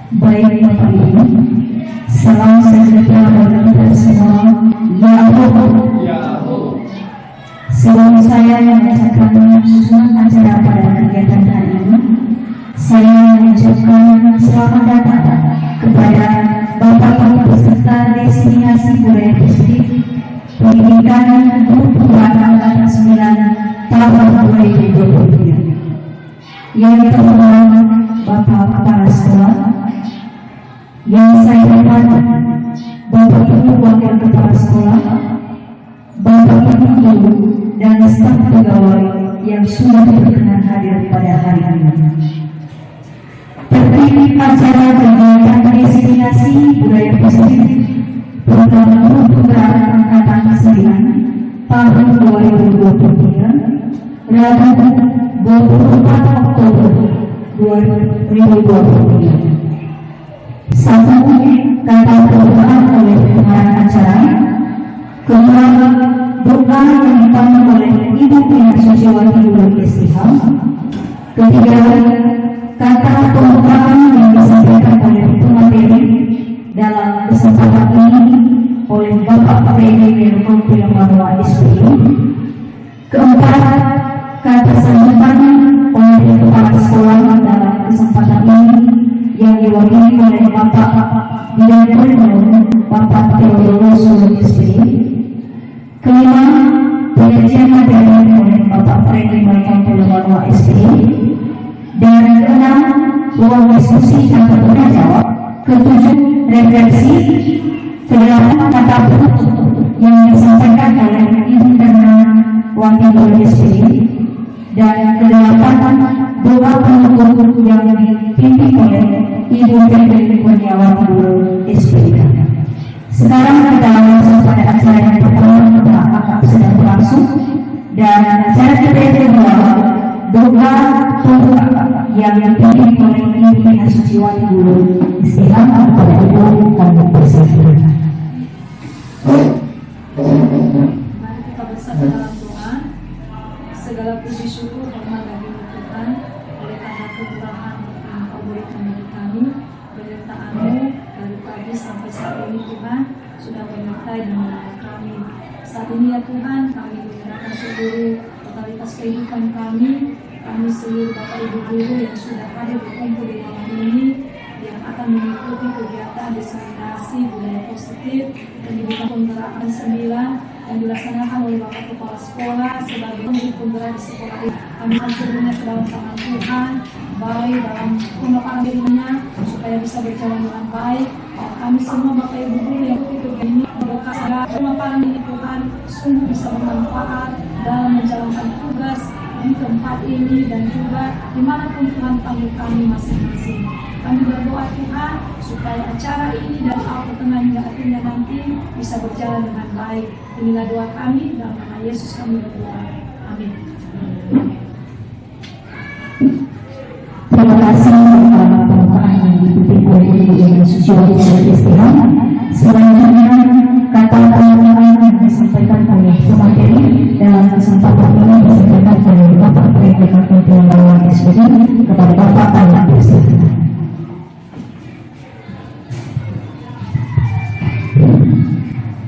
Baik Bapak Ibu, salam sejahtera bagi kita semua. Ya Allah. Sebelum saya membacakan susunan acara pada kegiatan hari ini, saya mengucapkan selamat datang kepada Bapak Ibu peserta destinasi budaya positif pendidikan grup angkatan 9 tahun 2023. Yang terhormat Bapak Kepala Sekolah, yang saya hormati Bapak Ibu Wakil Kepala Sekolah, Bapak Ibu guru dan staf pegawai yang sudah berkenan hadir pada hari ini. Terpilih acara kegiatan destinasi budaya positif program grup penggerak angkatan 9 tahun 2023 Rabu 24 Oktober 2023. Satu kata perbuatan oleh pengarang acara, kedua doa yang dipandu oleh Ibu Pina Sosiawati Nurul Istiham, ketiga kata pembukaan yang disampaikan oleh pemateri dalam kesempatan ini oleh Bapak Freddy Menko Piyambanua SPI, keempat kata sambutan oleh kepala sekolah dalam kesempatan ini yang diwakili oleh Bapak Bidang Kurikulum Bapak Theodorus SPI, kelima penyajian materi oleh Bapak Freddy Menko Piyambanua SPI, dan keenam ruang diskusi dan tanya jawab, ketujuh refleksi, kedelapan kata penutup yang disampaikan oleh Ibu Karna Wakil SPI, dan kedelapan doa penutup yang dipimpin oleh Ibu Freddy Kurniawati Nurul SPI. Sekarang kita langsung pada acara yang pertama yang sedang berlangsung, dan acara kita yang kedua doa pembuka yang dipimpin oleh Ibu Pina Sosiawati Nurul Istiham kepada Ibu kami persilakan. Mari kita bersama dalam doa. Segala puji syukur hormat dan Tuhan oleh karena kemurahan yang Kau berikan bagi kami, penyertaan-Mu dari pagi sampai saat ini Tuhan sudah menyertai dan menolong kami. Saat ini ya Tuhan, kami menyerahkan seluruh totalitas kehidupan kami seluruh Bapak Ibu guru yang sudah hadir berkumpul di malam ini, yang akan mengikuti kegiatan destinasi budaya positif pendidikan penggerak 9 yang dilaksanakan oleh Bapak Kepala Sekolah sebagai pemilik penggerak di sekolah ini. Kami akan seluruhnya ke dalam tangan Tuhan, baik dalam pengembangan dirinya supaya bisa berjalan dengan baik. Kami semua Bapak Ibu guru yang ikut ini berdoa agar pengembangan ini Tuhan sungguh bisa bermanfaat dalam menjalankan tugas di tempat ini dan juga dimanapun Tuhan panggil kami masing-masing. Kami berdoa Tuhan supaya acara ini dan pertengahan hingga akhirnya nanti bisa berjalan dengan baik. Inilah doa kami, dalam nama Yesus kami berdoa. Amin. Terima kasih atas pembukaan yang dipimpin oleh Ibu Pina Sosiawati Nurul Istiham. Selanjutnya kata pembukaan yang disampaikan oleh pemateri dalam kesempatan ini disampaikan oleh Bapak Freddy Menko Piyambanua SPI kepada Bapak Ayat Presiden.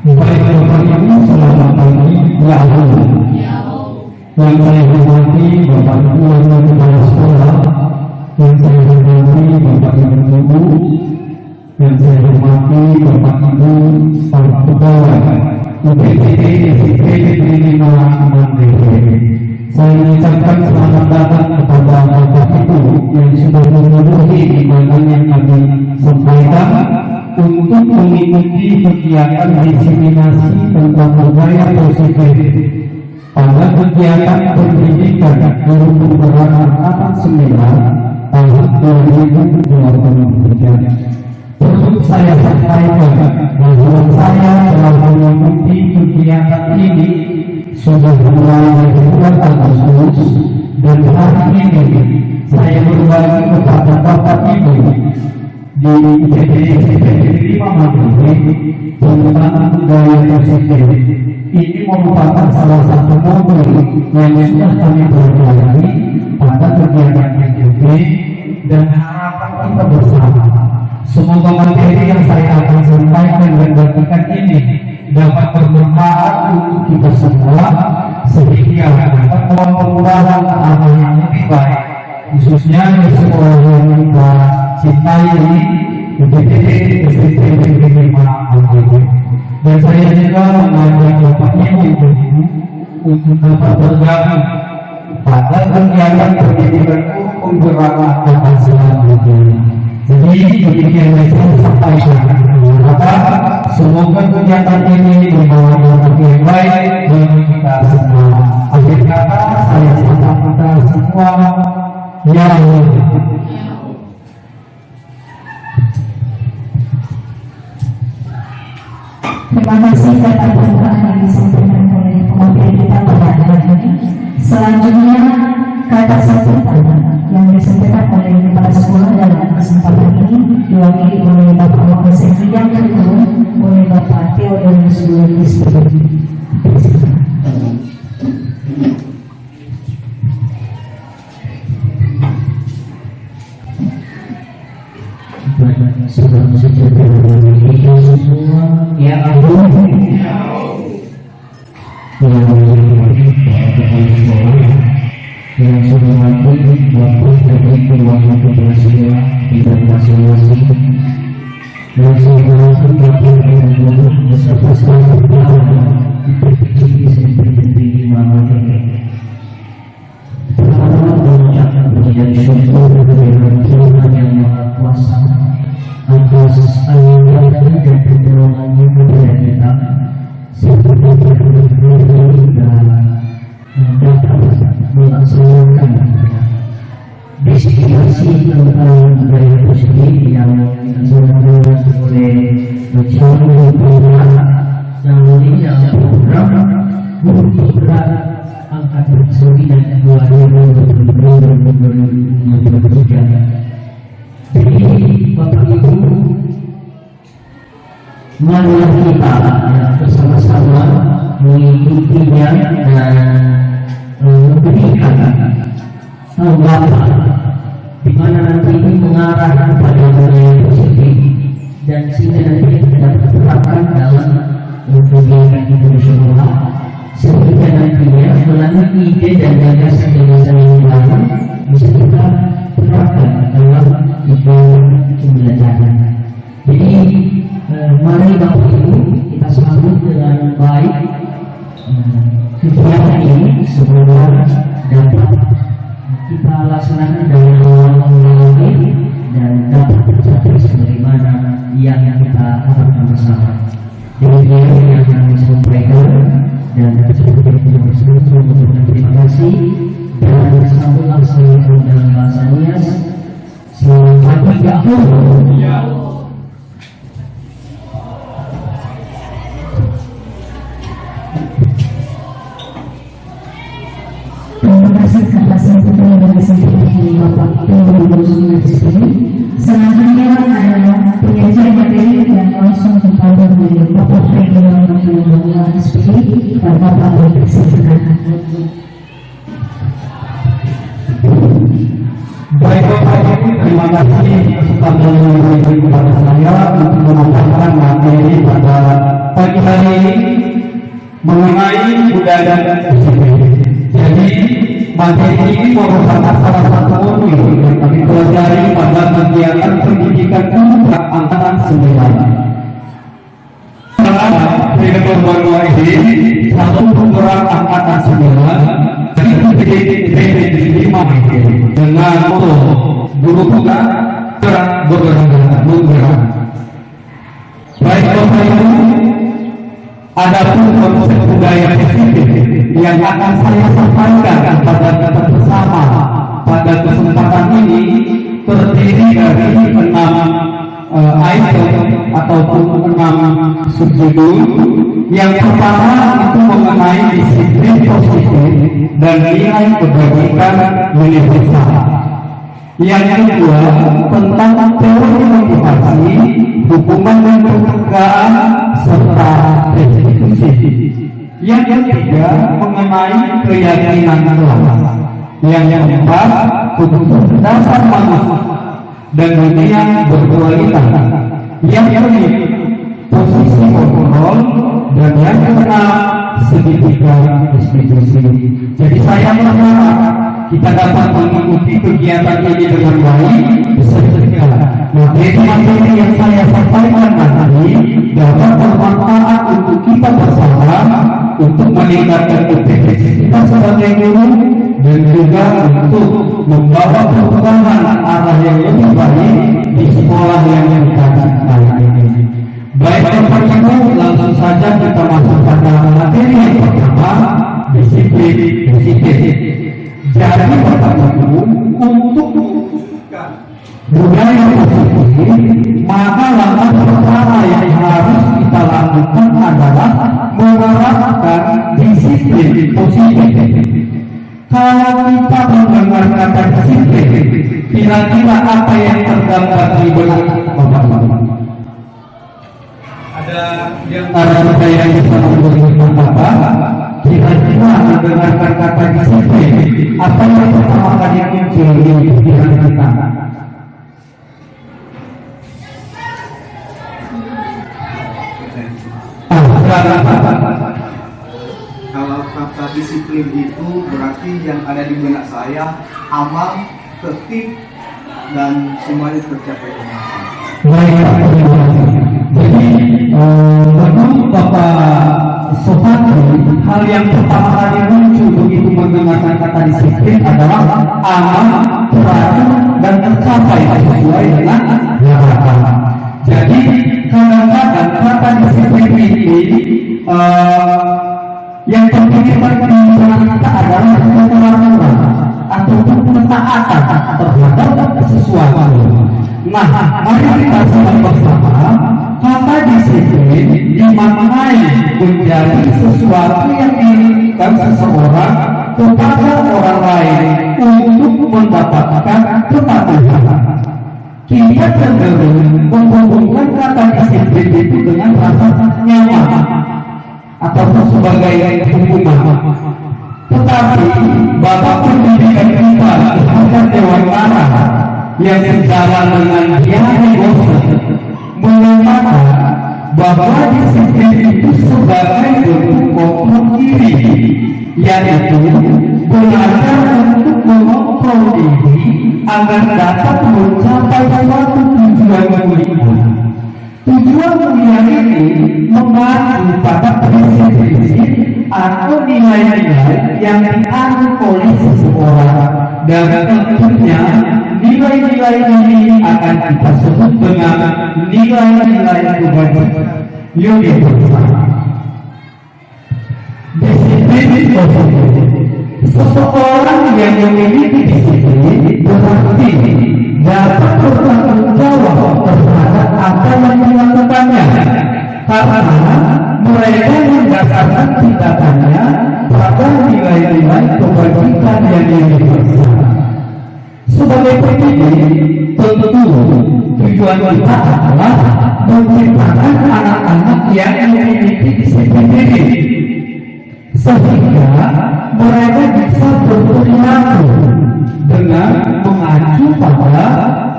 Baik Bapak Ibu, selamat pagi. Ya Allah. Yang saya hormati Bapak Ibu Wakil Kepala Sekolah, yang saya hormati Bapak Ibu guru, yang saya hormati Bapak Ibu staf pegawai UPTD SIP Negeri 5 Mandiri. Saya mengucapkan selamat datang kepada Bapak Ibu yang sudah memenuhi undangan yang kami sampaikan untuk mengikuti kegiatan destinasi tentang budaya positif pada kegiatan pendidikan guru penggerak angkatan 9 tahun 2023. Perlu saya sampaikan bahwa saya telah mengikuti kegiatan ini sudah mulai dari bulan Agustus, dan hari ini saya berbagi kepada Bapak Ibu di IPD 5 Mandiri tentang budaya positif. Ini merupakan salah satu modul yang sudah kami pelajari pada kegiatan IPD, dan harapan kita bersama Semoga materi yang saya akan sampaikan dan bagikan ini dapat bermanfaat untuk kita semua sehingga dapat membawa ke arah yang lebih baik, khususnya di sekolah yang kita cintai ini, dan saya juga mengajak Bapak Ibu untuk dapat bergabung pada kegiatan pendidikan hukum beramah dan selanjutnya. Jadi demikian yang saya sampaikan. Semoga kegiatan ini membawa dampak yang baik bagi kita semua. Akhir kata saya sapa kita semua. Ya Allah. Terima kasih kata pembukaan yang disampaikan oleh pemateri kita pada hari ini. Selanjutnya kata sambutan yang disampaikan oleh kepala sekolah dalam kesempatan ini diwakili oleh Bapak Wakil Bidang Kurikulum oleh Bapak Theodorus Luis. Sebelum kita semua, ya Allah, yang sudah mampu waktu terbaik waktu berhasil tidak masing-masing, yang sudah mampu waktu terbaik beserta seluruh seperti mana mengucapkan puji dan syukur kepada Tuhan yang Maha Kuasa atas anugerah dan pertolongannya kepada kita seperti berdiri dan dapat melaksanakan destinasi tentang budaya tersebut yang dilaksanakan oleh Calon Pembina yang dalam program untuk angkatan 9 2023. Jadi Bapak Ibu, marilah kita bersama-sama mengikutinya dan memberikan tanggapan di mana nanti ini mengarah kepada budaya positif dan sehingga nanti dapat diterapkan dalam kegiatan kita di sekolah sehingga nantinya melalui ide dan gagasan-gagasan yang baru bisa kita terapkan dalam pembelajaran. Jadi mari Bapak Ibu kita sambut dengan baik kegiatan ini semoga dapat kita laksanakan dengan awal dan dapat tercapai sebagaimana yang kita harapkan bersama. Demikian yang kami sampaikan dan seperti itu bersama terima kasih dan sambut langsung dalam bahasa Nias. Selamat pagi. Terima kasih atas sambutan yang disampaikan oleh Bapak Theodorus Luis. Selanjutnya adalah penyajian materi yang langsung dipandu oleh Bapak Theodorus Luis dan Bapak berpersilakan. Baik Bapak Ibu, terima kasih kesempatan yang diberikan kepada saya untuk memaparkan materi pada pagi hari ini mengenai budaya positif. Jadi materi ini merupakan salah satu modul yang kami pelajari pada kegiatan pendidikan untuk angkatan 9. Direktur Banua ini satu program angkatan 9 dari 5 dengan moto guru kita bergerak. Baik Bapak Ibu, adapun konsep budaya positif yang akan saya sampaikan pada kita bersama pada kesempatan ini terdiri dari 6 item ataupun 6 subjudul. Yang pertama itu mengenai disiplin positif dan nilai kebaikan universal. Yang kedua tentang teori motivasi, hukuman dan pencegahan serta restitusi. Yang ketiga mengenai keyakinan kelas. Yang keempat untuk dasar manusia. dan dunia berkualitas. Yang unik, posisi kontrol, dan yang keenam, segitiga restitusi. Jadi saya berharap kita dapat mengikuti kegiatan ini dengan baik beserta materi-materi yang saya sampaikan nanti dapat bermanfaat untuk kita bersama untuk meningkatkan kompetensi kita sebagai guru dan juga untuk membawa perubahan arah yang lebih baik di sekolah yang kita cintai ini. Baik Bapak Ibu, langsung saja kita masuk pada materi yang pertama, disiplin. Jadi Bapak Ibu, untuk mewujudkan budaya positif, maka langkah pertama yang harus kita lakukan adalah menerapkan disiplin positif. Kalau kita mendengar kata disiplin, kira-kira apa yang tergambar di benak Bapak Ibu? Ada yang kita yang bisa memberikan apa? Kira-kira mendengarkan kata disiplin, apa yang pertama kali muncul di pikiran kita? Kalau kata disiplin itu berarti yang ada di benak saya amal, tertib, dan semuanya tercapai dengan baik. Jadi menurut Bapak Sofatri, hal yang pertama kali muncul begitu mendengarkan kata disiplin adalah amal, teratur, dan tercapai sesuai dengan harapan. Jadi kadang-kadang kata disiplin ini yang terpikirkan di benak kita adalah ketelatenan ataupun ketaatan terhadap sesuatu. Nah, mari kita simak bersama kata disiplin dimaknai menjadi sesuatu yang diinginkan seseorang kepada orang lain untuk mendapatkan kepatuhan. Kita cenderung menghubungkan kata disiplin itu dengan rasa nyaman ataupun sebagai hukuman. Tetapi Bapak pendidikan kita terhadap Dewan Tanah yang sejalan dengan Diari Bosan mengatakan bahwa disiplin itu sebagai bentuk kontrol diri, yaitu belajar untuk mengontrol diri agar dapat mencapai suatu tujuan mulia. Tujuan mulia ini mengacu pada prinsip-prinsip atau nilai-nilai yang dianut oleh seseorang, dan tentunya nilai-nilai ini akan kita sebut dengan nilai-nilai kebajikan universal. Disiplin positif. Seseorang yang memiliki disiplin berarti dapat bertanggung jawab terhadap apa yang dilakukannya, karena mereka mendasarkan tindakannya pada nilai-nilai kebajikan yang universal. Sebagai pendidik, tentu tujuan kita adalah menciptakan anak-anak yang memiliki disiplin diri, sehingga mereka bisa berperilaku dengan mengacu pada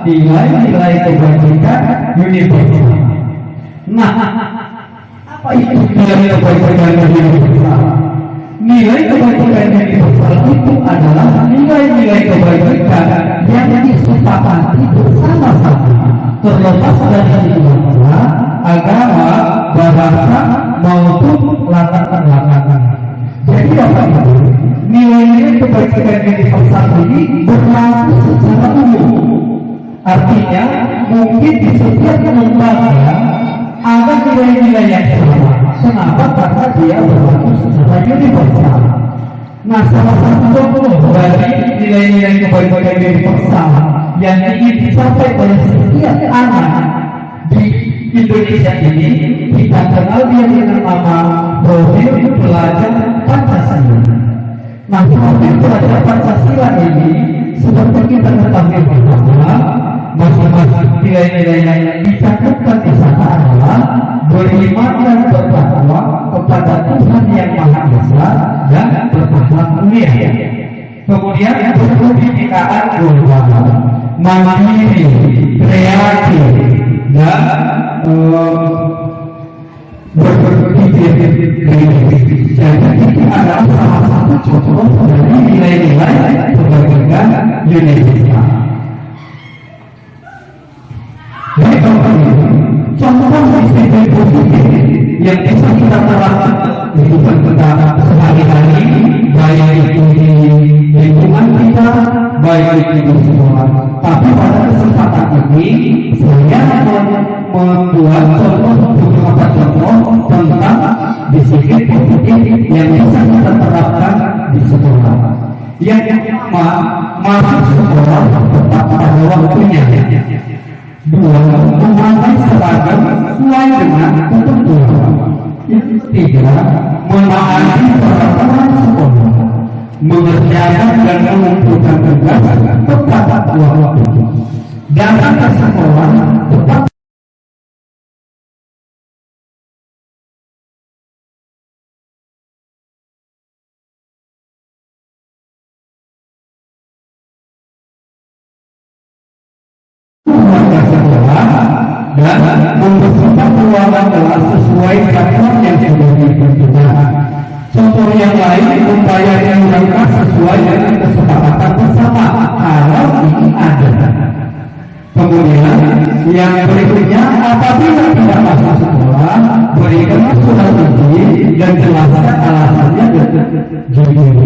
nilai-nilai kebajikan universal. Nah, apa itu nilai kebajikan universal? Nilai kebajikan universal itu adalah nilai-nilai kebajikan yang disepakati bersama-sama, terlepas dari suku, agama, bahasa, maupun latar belakang. Jadi apa itu? Nilai-nilai kebajikan universal ini berlaku secara umum. Artinya, mungkin di setiap lembaga ada nilai-nilai yang sama. Kenapa? Karena dia berlaku secara universal. Nah, salah satu contoh dari nilai-nilai kebajikan universal yang ingin dicapai oleh setiap anak di Indonesia ini, kita kenal dia dengan nama profil pelajar Pancasila. Nah, profil pelajar Pancasila ini seperti kita ketahui bersama, masing-masing nilai-nilai yang dicantumkan di sana adalah beriman dan bertakwa kepada Tuhan yang Maha Esa dan berakhlak mulia. Kemudian kebinekaan global, mandiri, kreatif, dan berpikir kritis. Jadi ini adalah salah satu contoh dari nilai-nilai kebajikan Indonesia. Jadi contoh disiplin positif yang bisa kita terapkan di kehidupan kita sehari-hari, baik itu di lingkungan kita, baik itu di sekolah. Tapi pada kesempatan ini saya membuat beberapa contoh tentang disiplin positif yang bisa kita terapkan di sekolah. Yang pertama, masuk sekolah tetap pada waktunya. Dua, memakai seragam sesuai dengan ketentuan. Yang ketiga, menaati peraturan sekolah, mengerjakan dan mengumpulkan tugas tepat waktu. Datang ke sekolah tetap sekolah dan membersihkan ruangan kelas sesuai jadwal yang sudah ditentukan. Contoh yang lain, upaya dilakukan sesuai dengan kesepakatan bersama kalau ini ada. Kemudian yang berikutnya, apabila tidak masuk sekolah, berikan surat izin dan jelaskan alasannya jujur.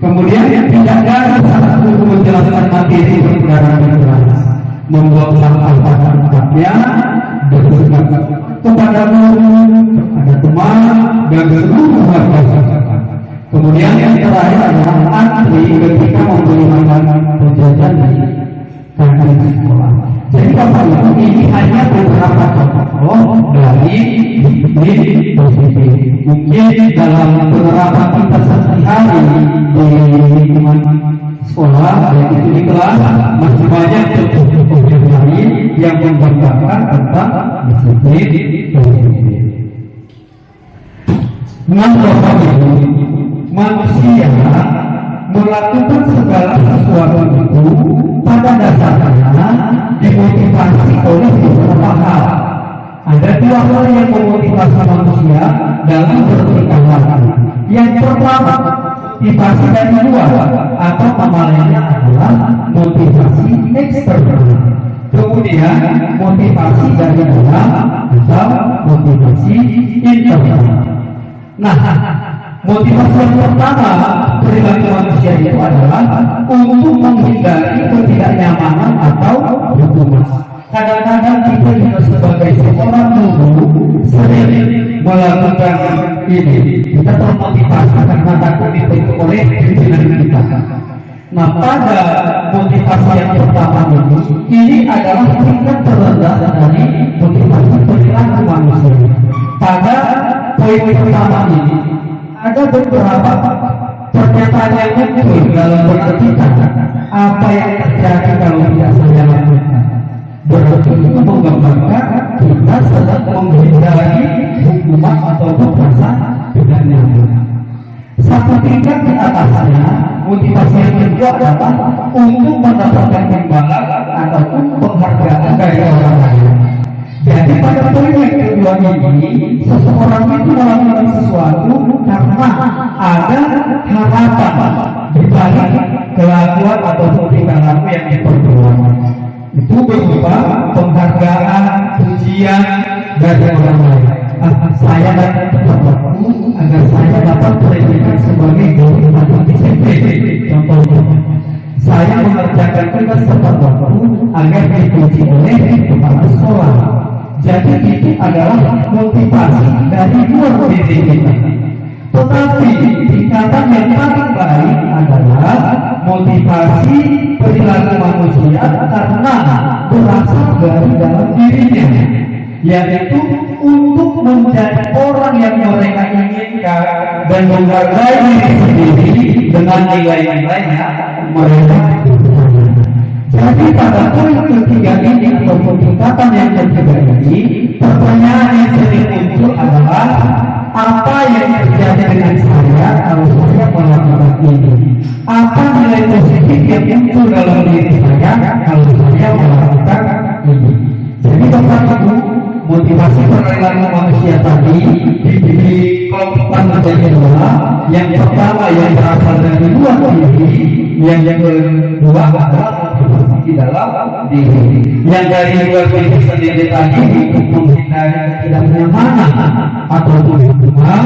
Kemudian yang tidak ada salah satu menjelaskan materi perkara di kelas, membuat tempatnya bersikap kepada guru, kepada teman, dan seluruh warga sekitar. Kemudian yang terakhir adalah antri ketika membeli makanan penjajan di kantin sekolah. Jadi Bapak Ibu, ini hanya beberapa contoh dari disiplin positif. Mungkin dalam penerapan kita sehari-hari di lingkungan sekolah, baik itu di kelas, masih banyak contoh-contoh lain yang menggambarkan tentang disiplin positif. Bapak Ibu, manusia melakukan segala sesuatu itu pada dasarnya dimotivasi oleh beberapa hal. Ada dua hal yang memotivasi manusia dalam bertingkah laku. Yang pertama, motivasi dari luar atau nama lainnya adalah motivasi eksternal. Kemudian motivasi dari dalam atau motivasi internal. Nah, motivasi yang pertama perilaku manusia itu adalah untuk menghindari ketidaknyamanan atau hukuman. Kadang-kadang kita juga sebagai seorang guru sering melakukan ini. Kita termotivasi karena takut dibentuk oleh pimpinan kita. Nah, pada motivasi yang pertama ini adalah tingkat terendah dari motivasi perilaku manusia. Pada poin pertama ini ada beberapa pernyataan yang muncul dalam berartikan apa yang terjadi kalau tidak saya lakukan. Berarti itu menggambarkan kita sedang menghindari hukuman atau kekerasan dengan nyaman. Satu tingkat di atasnya, motivasi yang kedua adalah untuk mendapatkan imbalan ataupun penghargaan dari orang lain. Jadi pada poin yang kedua ini, seseorang itu melakukan sesuatu karena ada harapan di balik kelakuan atau tindakan yang diperbuat. Itu berupa penghargaan, pujian dari orang lain. Saya dapat waktu agar saya dapat predikat sebagai guru atau disiplin. Contohnya, saya mengerjakan tugas tepat waktu agar dipuji oleh kepala sekolah. Jadi itu adalah motivasi dari luar diri kita. Tetapi tingkatan yang paling baik adalah motivasi perilaku manusia karena berasal dari dalam dirinya, yaitu untuk menjadi orang yang mereka inginkan dan menghargai diri sendiri dengan nilai-nilainya mereka. Jadi pada poin ketiga ini atau tingkatan yang ketiga ini, pertanyaan yang sering muncul adalah apa yang terjadi dengan saya kalau saya melakukan ini? Apa perilaku manusia tadi diberi kelompok menjadi dua. Yang pertama yang berasal dari luar diri, yang kedua adalah di dalam diri. Yang dari luar diri sendiri tadi untuk menghindari ketidaknyamanan atau hubungan.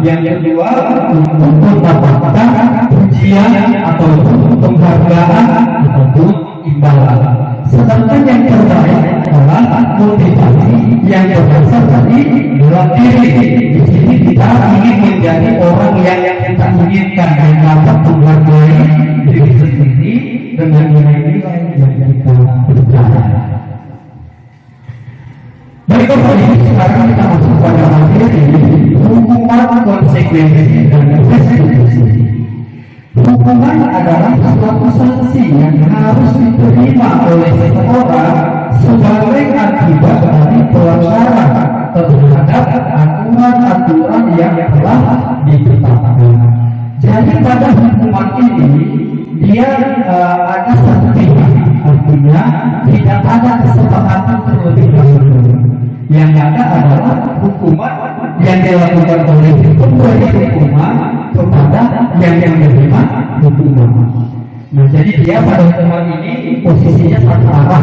Yang kedua untuk mendapatkan pujian atau penghargaan ataupun imbalan. Sedangkan yang terbaik adalah motivasi yang berasal dari dalam diri. Di sini kita ingin menjadi orang yang kita inginkan dan dapat menghargai diri sendiri dengan nilai-nilai yang kita percaya. Baiklah, sekarang kita masuk pada materi hukuman, konsekuensi dan restitusi. Hukuman adalah suatu sanksi yang harus diterima oleh seseorang sebagai akibat dari pelanggaran terhadap aturan-aturan yang telah ditetapkan. Jadi pada hukuman ini dia ada sertifikat, artinya tidak ada kesepakatan terlebih dahulu. Yang ada adalah hukuman yang dilakukan oleh pemberi hukuman kepada yang menerima hukuman. Nah, jadi dia pada hukuman ini posisinya satu arah.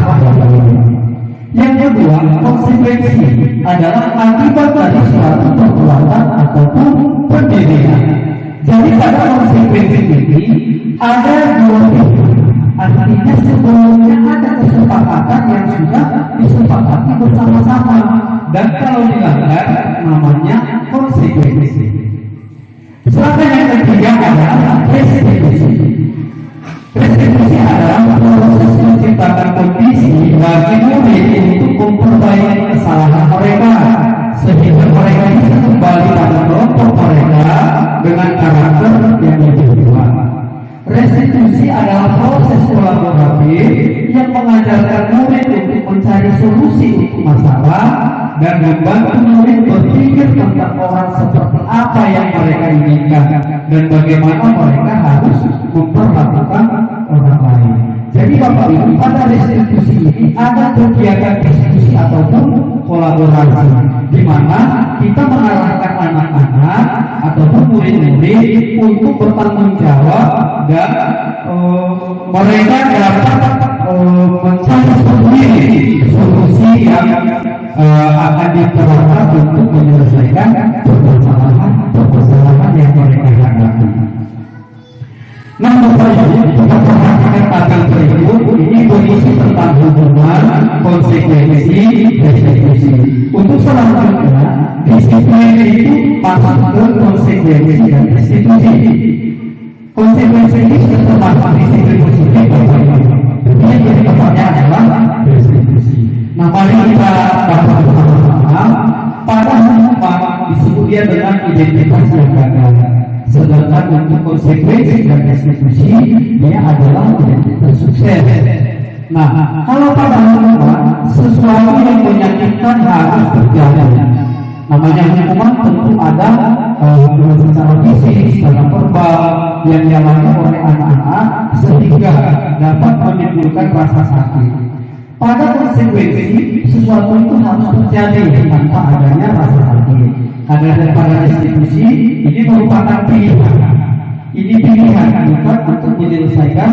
Yang kedua, konsekuensi adalah akibat dari suatu perbuatan ataupun pendirian. Jadi pada konsekuensi ini ada dua pihak. Artinya sebelumnya ada kesepakatan yang sudah disepakati bersama-sama, dan kalau dilanggar namanya konsekuensi. Sedangkan yang ketiga adalah restitusi. Restitusi adalah proses menciptakan kondisi bagi murid untuk memperbaiki kesalahan mereka sehingga mereka bisa kembali pada kelompok mereka dengan karakter yang lebih kuat. Restitusi adalah proses kolaboratif yang mengajarkan murid untuk mencari solusi untuk masalah dan membantu murid berpikir tentang orang seperti apa yang mereka inginkan dan bagaimana mereka harus memperlakukan orang lain. Jadi Bapak Ibu, pada restitusi ini ada kegiatan diskusi ataupun kolaborasi di mana kita mengarahkan anak-anak ataupun murid-murid untuk bertanggung jawab dan mereka dapat mencari solusi yang akan diterapkan untuk menyelesaikan permasalahan yang mereka hadapi. Nah, Bapak Ibu, kita perhatikan tabel berikut ini berisi tentang hubungan, konsekuensi, restitusi. Untuk selanjutnya, disiplin itu masuk ke konsekuensi dan restitusi. Konsekuensi ini sudah termasuk disiplin positif, Bapak Ibu. Yang jadi pertanyaan adalah restitusi. Nah, mari kita bahas bersama-sama. Pada hukuman disebut dia dengan identitas yang gagal. Sedangkan untuk konsekuensi dan restitusi dia adalah identitas sukses. Nah, kalau pada hukuman sesuatu yang menyakitkan harus terjadi. Namanya hukuman tentu ada hukuman secara fisik, secara verbal yang dialami oleh anak-anak sehingga dapat menimbulkan rasa sakit. Pada konsekuensi sesuatu itu harus terjadi tanpa adanya rasa sakit. Karena pada restitusi ini merupakan pilihan. Ini pilihan bukan untuk menyelesaikan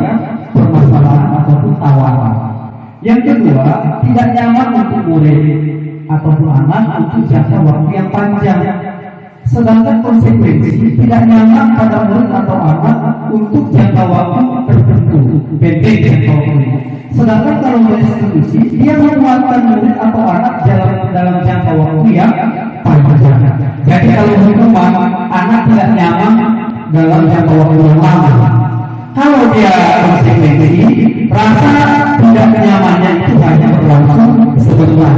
permasalahan ataupun tawaran. Yang kedua, tidak nyaman untuk murid ataupun anak untuk jangka waktu yang panjang. Sedangkan konsekuensi tidak nyaman pada murid atau anak untuk jangka waktu tertentu, pendek jangka waktu. Sedangkan kalau restitusi dia menguatkan murid atau anak dalam jangka waktu yang panjang. Jadi kalau hukuman anak tidak nyaman dalam jangka waktu yang lama. Kalau dia konsekuensi, rasa tidak nyamannya itu hanya berlangsung sebentar.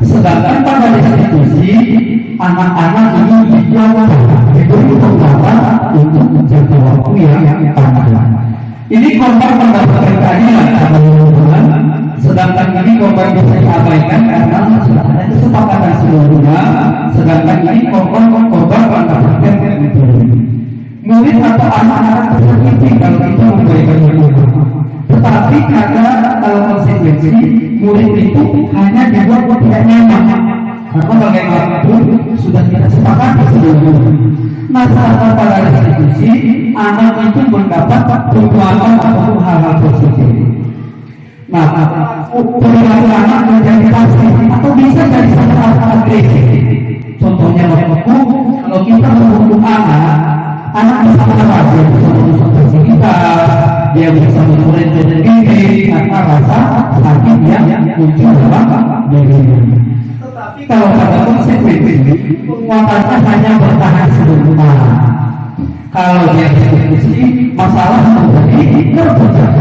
Sedangkan pada restitusi, anak-anak ini diberi penguatan untuk jangka waktu yang panjang. Ini korban mendapatkan keadilan karena hubungan, sedangkan ini korban bisa diabaikan karena sudah ada kesepakatan sebelumnya. Sedangkan ini korban mendapatkan keadilan. Murid atau anak-anak tersakiti kalau kita memberikan hukuman. Tetapi karena kalau konsekuensi murid itu hanya dibuat tidak nyaman. Karena bagaimanapun sudah kita sepakati sebelumnya. Masalah pada restitusi, anak itu mendapat tuntutan atau hal-hal positif. Nah, perilaku anak menjadi pasif atau bisa jadi sangat agresif. Contohnya waktu kalau kita menghukum anak bisa marah, dia bisa merusak fasilitas, dia bisa memperintah diri karena rasa sakit yang muncul dalam dirinya. Tetapi kalau pada konsekuensi, penguatannya hanya bertahan sebentar. Kalau dia diskusi, masalah menjadi terpecah.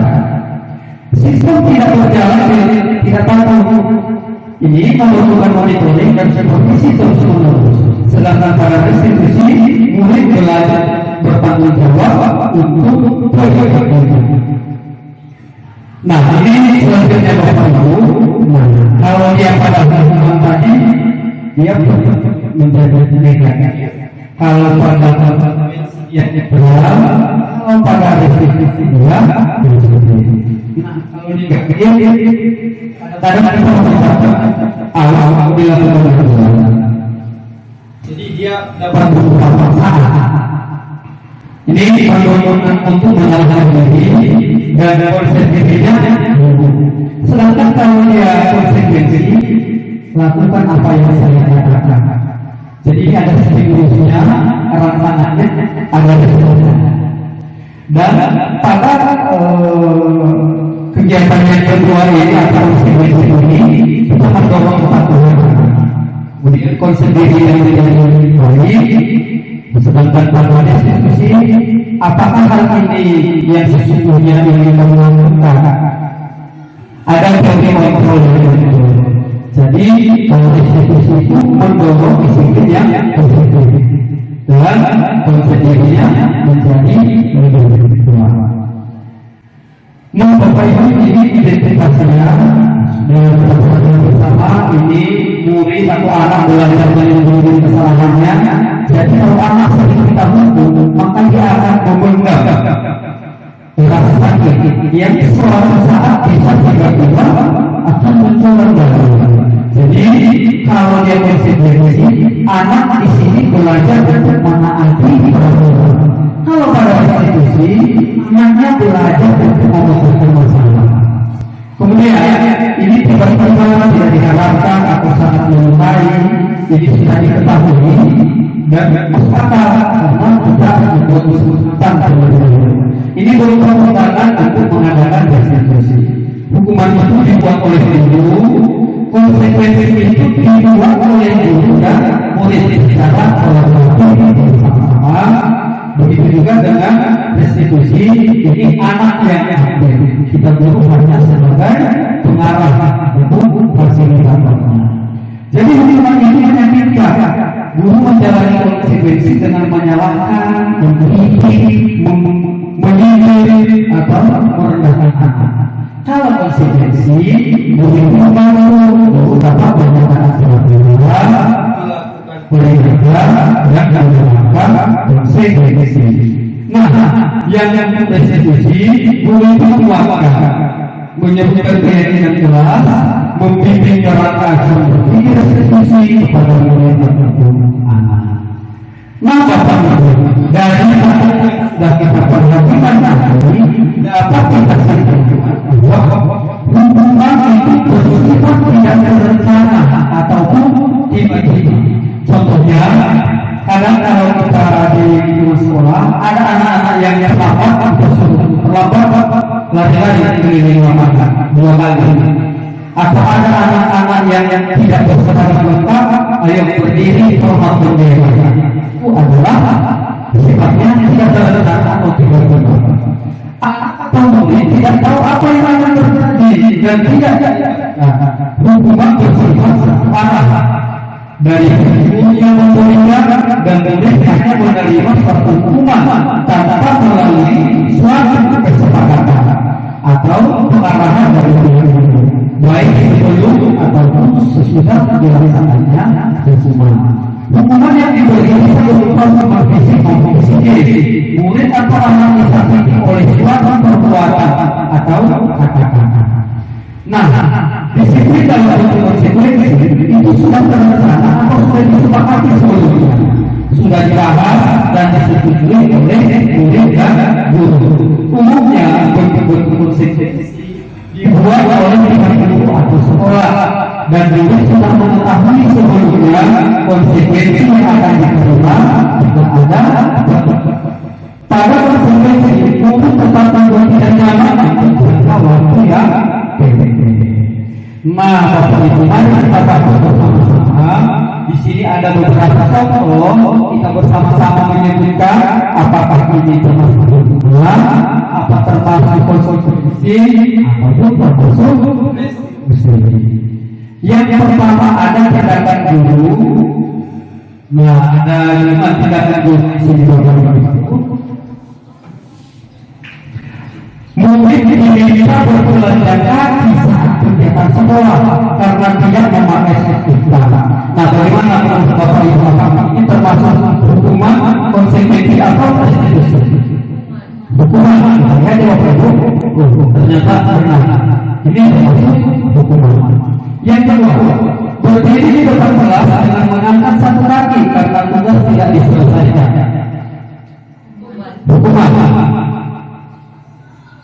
Sistem tidak berjalan, tidak tahu. Ini membutuhkan monitoring dan supervisi terus-menerus. Sedangkan pada restitusi, murid belajar bertanggung jawab untuk proyek. Nah, ini selanjutnya Bapak Ibu. Nah, kalau dia pada hukuman tadi, dia menjadi negatif. Kalau pada yang berat, kalau pada restitusi dia positif. Nah, kalau negatif, kadang-kadang alhamdulillah jadi dia dapat berupa paksaan. Ini permohonan untuk menyalahkan diri dan konsekuensinya. Sedangkan kalau dia konsekuensi, lakukan apa yang saya katakan. Jadi ada stimulusnya, rangsangannya, ada resikonya. Dan pada kegiatan yang kedua ini atau konsekuensi ini kita mendorong kepatuhan. Kemudian konsekuensi yang menjadi baik. Sedangkan pada restitusi, apakah hal ini yang sesungguhnya ingin menguntungkan? Ada yang kontrol. Jadi kalau restitusi itu mendorong disiplin yang positif dan konsekuensinya menjadi lebih kuat. Memperbaiki ini identitasnya dengan bersama ini murid atau anak belajar melindungi kesalahannya. Jadi kalau anak sering kita hukum, maka dia akan memegang rasa sakit yang suatu saat bisa tiba-tiba akan muncul kembali. Jadi kalau dia konsekuensi, anak di sini belajar untuk menaati peraturan. Kalau pada restitusi, anaknya belajar untuk memecahkan masalah. Kemudian ini tiba-tiba tidak diharapkan atau sangat melukai, ini sudah diketahui dan sepakat karena kita membuat kesempatan terlebih. Ini berupa undangan untuk mengadakan restitusi. Hukuman itu dibuat oleh guru, konsekuensi itu dibuat oleh guru dan murid secara kolaboratif bersama-sama. Begitu juga dengan restitusi, ini anak yang aktif. Kita guru hanya sebagai pengarah untuk fasilitatornya. Jadi hukuman ini menyakitkan. Guru menjalani konsekuensi dengan menyalahkan, mengkritik, menyindir atau merendahkan anak. Kalau konsekuensi, guru baru dapat menyatakan peraturan, melakukan dan melakukan konsekuensi. Nah, yang restitusi, guru itu menguatkan, menyebutkan keyakinan jelas, membimbing rangka berpikir restitusi kepada murid ataupun anak. Nah, Bapak Ibu, dari sudah kita perhatikan tadi, dapat kita simpulkan bahwa hukuman itu bersifat tidak terencana ataupun tiba-tiba. Contohnya, kadang kalau kita di sekolah ada anak-anak yang terlambat lari-lari keliling lapangan 2 kali. Atau ada anak-anak yang tidak berseragam lengkap, yang berdiri hormat bendera. Itu adalah sifatnya tidak terencana atau tiba-tiba. Murid tidak tahu apa yang akan terjadi dan tidak. Hukuman bersifat separah dari guru yang memberikan dan murid hanya menerima suatu hukuman tanpa melalui suatu kesepakatan atau pengarahan dari guru, baik sebelum ataupun sesudah dilaksanakannya hukuman. Hukuman yang diberi bisa berupa supervisi maupun psikis. Murid atau anak disakiti oleh suatu perbuatan atau kata-kata. Nah, disiplin dalam bentuk konsekuensi itu sudah terencana atau sudah disepakati sebelumnya, sudah dibahas dan disetujui oleh murid dan guru. Umumnya bentuk konsekuensi dibuat oleh pihak guru atau sekolah, dan guru sudah mengetahui sebelumnya konsekuensi yang akan diterima jika ada. Pada konsekuensi itu tetap membuat tidak nyaman untuk jangka waktu yang pendek. Nah, Bapak Ibu, mari kita bahas bersama-sama. Di sini ada beberapa contoh, kita bersama-sama menyebutkan apakah ini termasuk hukuman, apa termasuk konsekuensi, ataupun termasuk misteri. Yang pertama ada tindakan guru. Nah, ada 5 tindakan guru di sini Bapak Ibu. Murid diminta berbelanja kaki saat kegiatan sekolah karena tidak memakai sertifikat. Nah, bagaimana menurut Bapak Ibu apakah ini termasuk hukuman, konsekuensi atau restitusi? Hukuman, ya Bapak Ibu. Ternyata benar. Ini termasuk hukuman. Yang kedua, berdiri di depan kelas dengan mengangkat satu kaki karena tugas tidak diselesaikan. Hukuman.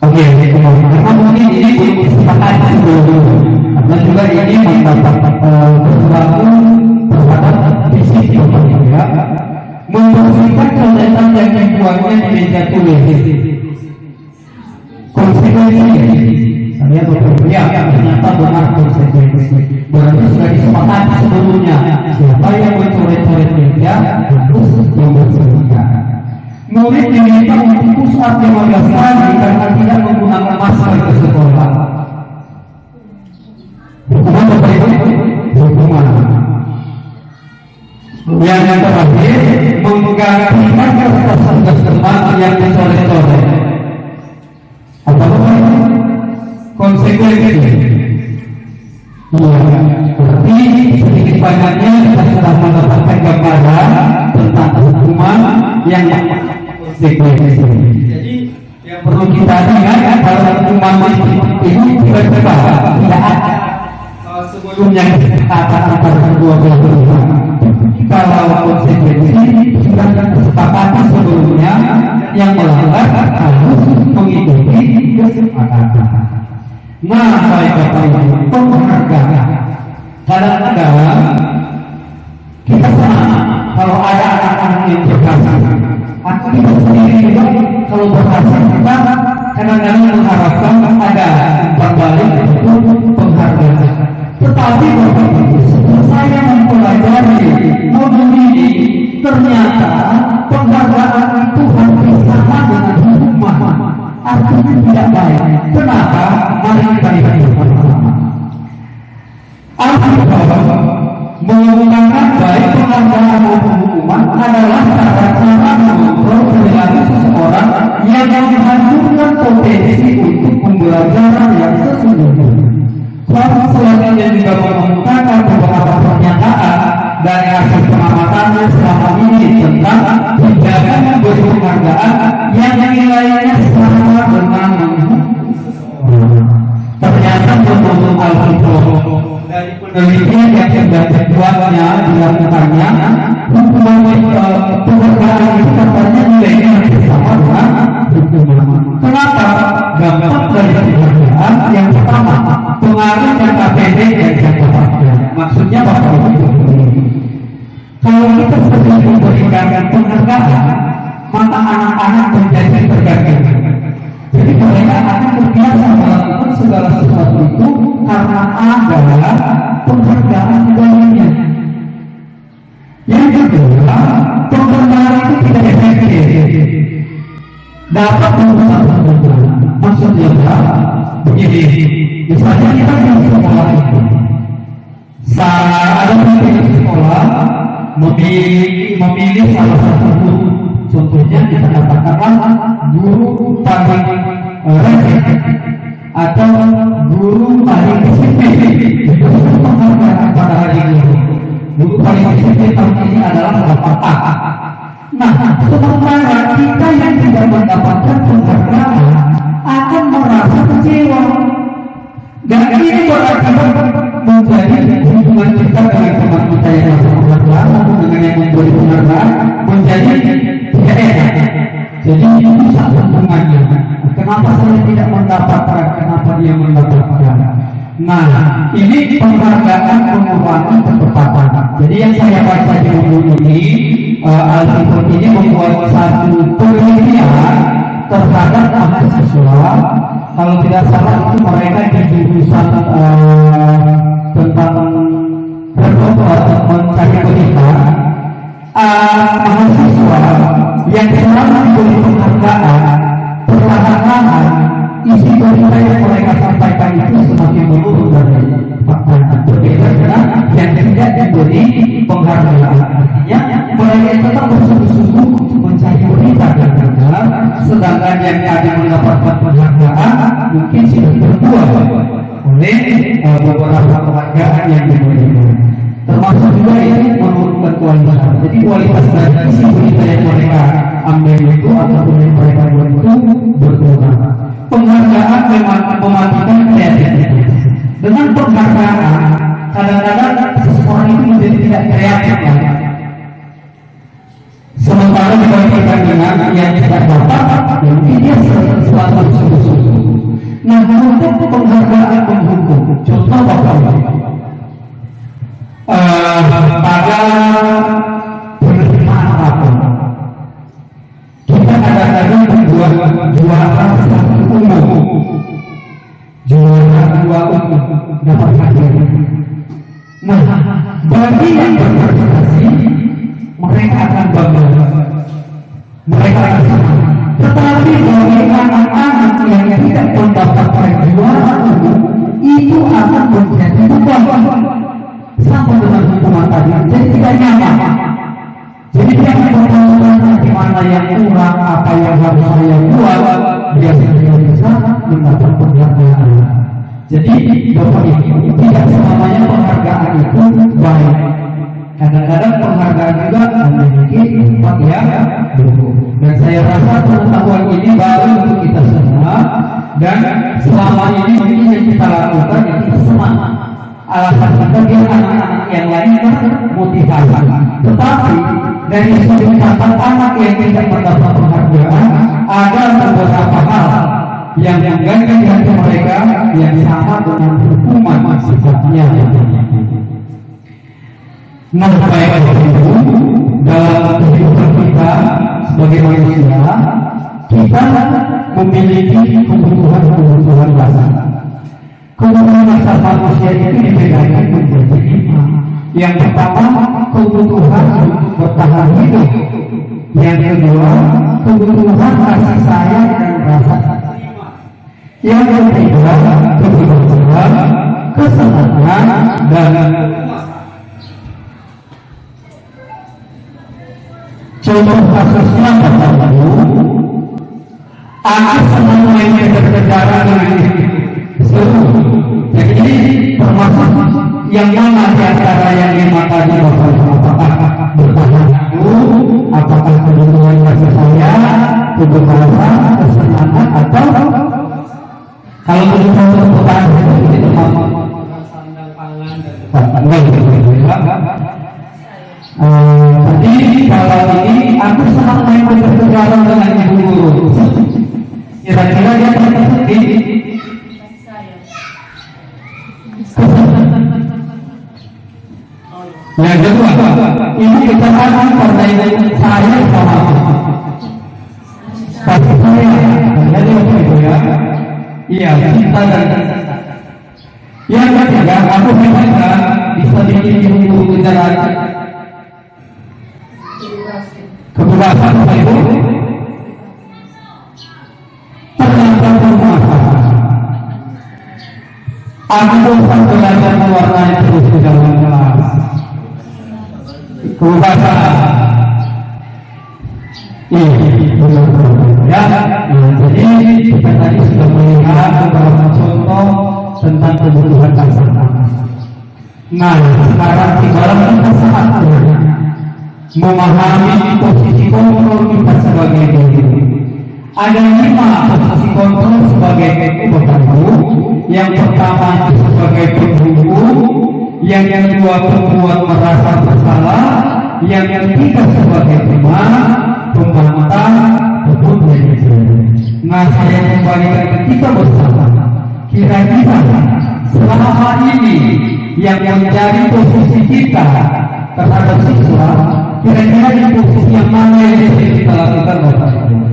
Oke, karena mungkin ini belum disepakati sebelumnya, karena juga ini mendapat sesuatu terhadap fisik ya, membersihkan coretan yang dibuangnya di meja tulis. Konsekuensi, saya berbeda, ternyata benar konsekuensi. Berarti sudah disepakati sebelumnya, siapa yang mencoret-coret meja harus membersihkan. Murid diminta untuk push up 15 kali karena tidak menggunakan masker ke sekolah. Hukuman Bapak Ibu? Hukuman. Yang terakhir, menggantikan kertas teman yang dicoret-coret. Apa Bapak Ibu? Konsekuensi. Berarti sedikit banyaknya kita sudah mendapatkan gambaran tentang hukuman yang konsekuensi. Jadi yang perlu kita ingat dalam hukuman ini tiba-tiba tidak ada sebelumnya kesepakatan antara kedua belah pihak. Kalau konsekuensi sudah disepakati sebelumnya, yang melanggar harus mengikuti kesepakatan. Nah, baik Bapak Ibu, penghargaan. Kadang-kadang kita senang kalau ada anak-anak yang berhasil. Aku kita sendiri juga kalau berhasil kita kadang-kadang mengharapkan ada umpan balik untuk penghargaan. Tetapi Bapak Ibu, setelah saya mempelajari modul ini, ternyata penghargaan itu hampir sama dengan hukuman. Artinya tidak baik. Kenapa? Mari kita lihat bersama-sama. Alhamdulillah, menggunakan baik penghargaan maupun hukuman adalah cara-cara mengontrol perilaku seseorang yang menghancurkan potensi untuk pembelajaran yang sesungguhnya. Kelompok selanjutnya juga mengemukakan beberapa pernyataan dari hasil pengamatannya selama ini tentang tindakan memberi penghargaan yang nilainya sama dengan ternyata menurut Alkitab dari penelitian yang sudah dibuatnya dilakukannya, hukuman penghargaan itu katanya nilainya sama dengan hukuman. Kenapa? Dampak dari penghargaan yang pertama, pengaruh jangka pendek dan jangka panjang. Maksudnya Bapak Ibu, kalau kita sering memberikan penghargaan, maka anak-anak menjadi tergantung. Jadi mereka akan terbiasa melakukan segala sesuatu itu karena ada penghargaan darinya. Yang kedua, penghargaan itu tidak efektif. Dapat merusak penghargaan. Maksudnya begini, misalnya kita di sekolah itu, ada pimpinan sekolah memilih salah satu guru. Contohnya kita katakanlah guru paling rajin atau guru paling disiplin. Itu penghargaan pada hari ini. Guru paling disiplin tahun ini adalah Bapak A. Nah, sementara kita yang tidak mendapatkan penghargaan akan merasa kecewa. Dan ini berakibat menjadi hubungan kita dengan teman kita yang penghargaan atau dengan yang memberi penghargaan menjadi tidak enak. Jadi itu satu hubungannya. Kenapa saya tidak mendapatkan? Kenapa dia mendapatkan? Nah, ini penghargaan mengurangi ketepatan. Jadi yang saya baca di buku ini, Al-Sifat ini membuat satu penelitian terhadap mahasiswa. Kalau tidak salah itu mereka di jurusan tentang mencari pendidikan, mahasiswa yang selama diberi penghargaan perlahan-lahan isi berita yang mereka sampaikan itu semakin menurun dari faktanya. Berbeda dengan yang tidak diberi penghargaan. Artinya mereka tetap bersungguh-sungguh untuk mencari berita yang benar, sedangkan yang ada mendapatkan penghargaan mungkin sudah terbuat oleh beberapa penghargaan yang diberikan. Termasuk juga ini menurunkan kualitas. Jadi kualitas dari isi berita yang mereka ambil itu ataupun yang mereka buat itu berkurang. Penghargaan memang mematikan kreativitas. Dengan penghargaan, kadang-kadang seseorang itu menjadi tidak kreatif lagi. Sementara dibandingkan dengan yang tidak dapat, mungkin dia selalu sungguh-sungguh. Nah, untuk penghargaan menghukum, contoh pada penerimaan apa? Kita kadang-kadang juara satu umum, juara dua umum dapat hadiah. Nah, bagi yang berprestasi, mereka akan bangga, mereka akan senang. Tetapi bagi anak-anak yang tidak mendapatkan juara umum, itu akan menjadi beban. Sama dengan hukuman tadi, jadi tidak nyaman. Jadi jangan bertanya di mana yang kurang, apa yang harus saya buat, biasanya bisa mendapat penghargaan. Jadi Bapak Ibu, tidak selamanya penghargaan itu baik. Kadang-kadang penghargaan juga memiliki dampak yang buruk. Dan saya rasa pengetahuan ini baru untuk kita semua. Dan selama ini mungkin yang kita lakukan yang kita semangat. Alasan kita biar anak-anak yang lain termotivasi. Tetapi dari sudut anak yang tidak mendapat penghargaan, ada beberapa hal yang mengganggu di hati mereka yang sama dengan hukuman sifatnya. Nah, baik itu dalam kehidupan kita sebagai manusia, kita memiliki kebutuhan dasar. Kebutuhan dasar manusia itu dibedakan menjadi 5. Yang pertama, kebutuhan untuk bertahan hidup. Yang kedua, kebutuhan kasih sayang dan rasa terima. Yang ketiga, kebebasan, kesenangan dan contoh kasusnya Bapak Ibu, anak senang main berkejaran dengan jadi termasuk yang mana di antara yang dimakannya Bapak Ibu, apakah bertahan hidup, apakah kebutuhan kasih sayang, kebebasan, kesenangan, atau kalau kebutuhan bertahan hidup itu termasuk sandang pangan dan jadi kalau ini aku senang main berkejaran dengan ibu guru. Kira-kira dia sedih. Yang kedua, ini kita akan pertanyaan saya sama tapi saya jadi itu ya. Iya, cinta dan yang ketiga, aku merasa bisa bikin ibu kejaran kebebasan itu ternyata bermanfaat. Aku bosan belajar mewarnai terus di dalam kelas. Kebebasan. Ya. Jadi kita tadi sudah melihat beberapa contoh tentang kebutuhan dasar. Nah, sekarang tinggal kita saatnya memahami posisi kontrol kita sebagai diri. Ada 5 posisi kontrol sebagai sebagai Bapak Ibu, yang pertama sebagai penghulu, yang kedua pembuat merasa bersalah, yang ketiga sebagai teman, pembantah, ataupun manajer. Nah, saya kembalikan ke kita bersama. Kira-kira selama ini yang menjadi posisi kita terhadap siswa, kira-kira di posisi yang mana yang bisa kita lakukan Bapak Ibu?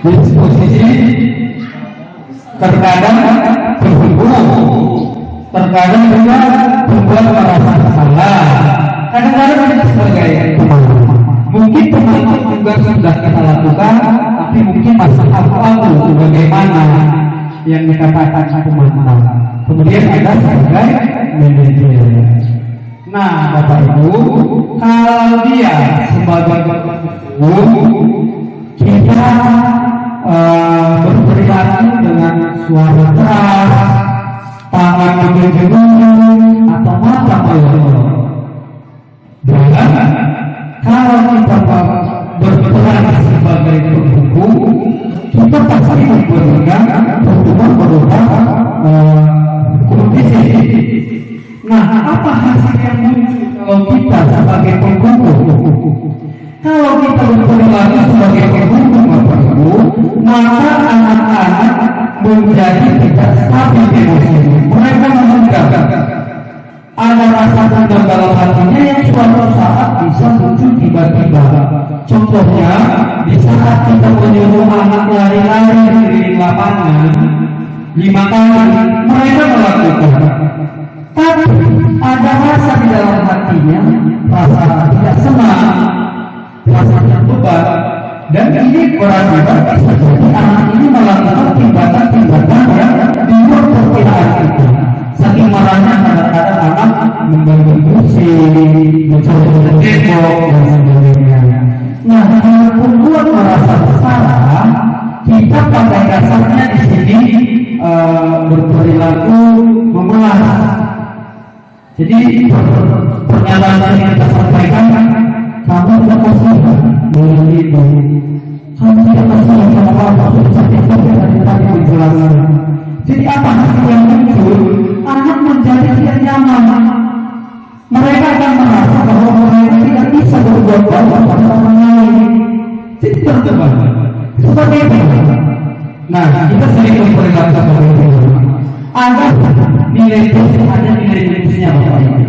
Di posisi terkadang berhubung, terkadang juga membuat merasa salah. Kadang-kadang kita sebagai teman, mungkin teman juga sudah kita lakukan, tapi mungkin masih tahu bagaimana yang dikatakan teman. Kemudian ada sebagai manajer. Nah, Bapak Ibu, kalau dia sebagai kita berperilaku dengan suara keras, tangan menunjuk atau mata melongo. Dan kalau kita berperan sebagai penghukum, kita pasti memberikan hukuman berupa hukum fisik. Nah, apa hasil yang muncul kalau kita sebagai penghukum? Kalau kita berperilaku sebagai penghukum, Bapak Ibu, maka anak-anak menjadi tidak stabil emosinya. Mereka menganggap ada rasa dendam dalam hatinya yang suatu saat bisa muncul tiba-tiba. Contohnya, di saat kita menyuruh anak lari-lari di lapangan 5 kali, mereka melakukan. Tapi ada rasa di dalam hatinya, rasa tidak senang, rasa terbeban, dan ini berakibat bisa jadi anak ini melakukan tindakan-tindakan yang di luar perkiraan kita. Saking marahnya kadang-kadang anak membangun musik, mencoba tembok, dan sebagainya. Nah, kalau membuat merasa bersalah, kita pada dasarnya di sini berperilaku memelas. Jadi pernyataan yang kita sampaikan, kamu tidak kasih begitu, kamu tidak kasih apa-apa, sudah tadi dijelaskan. Jadi apa hasil yang muncul? Anak menjadi tidak nyaman. Mereka akan merasa bahwa mereka tidak bisa berbuat baik pada orang lain. Jadi tertekan seperti itu. Nah, kita sering berperilaku seperti itu. Ada nilai positif, ada nilai minusnya Bapak Ibu.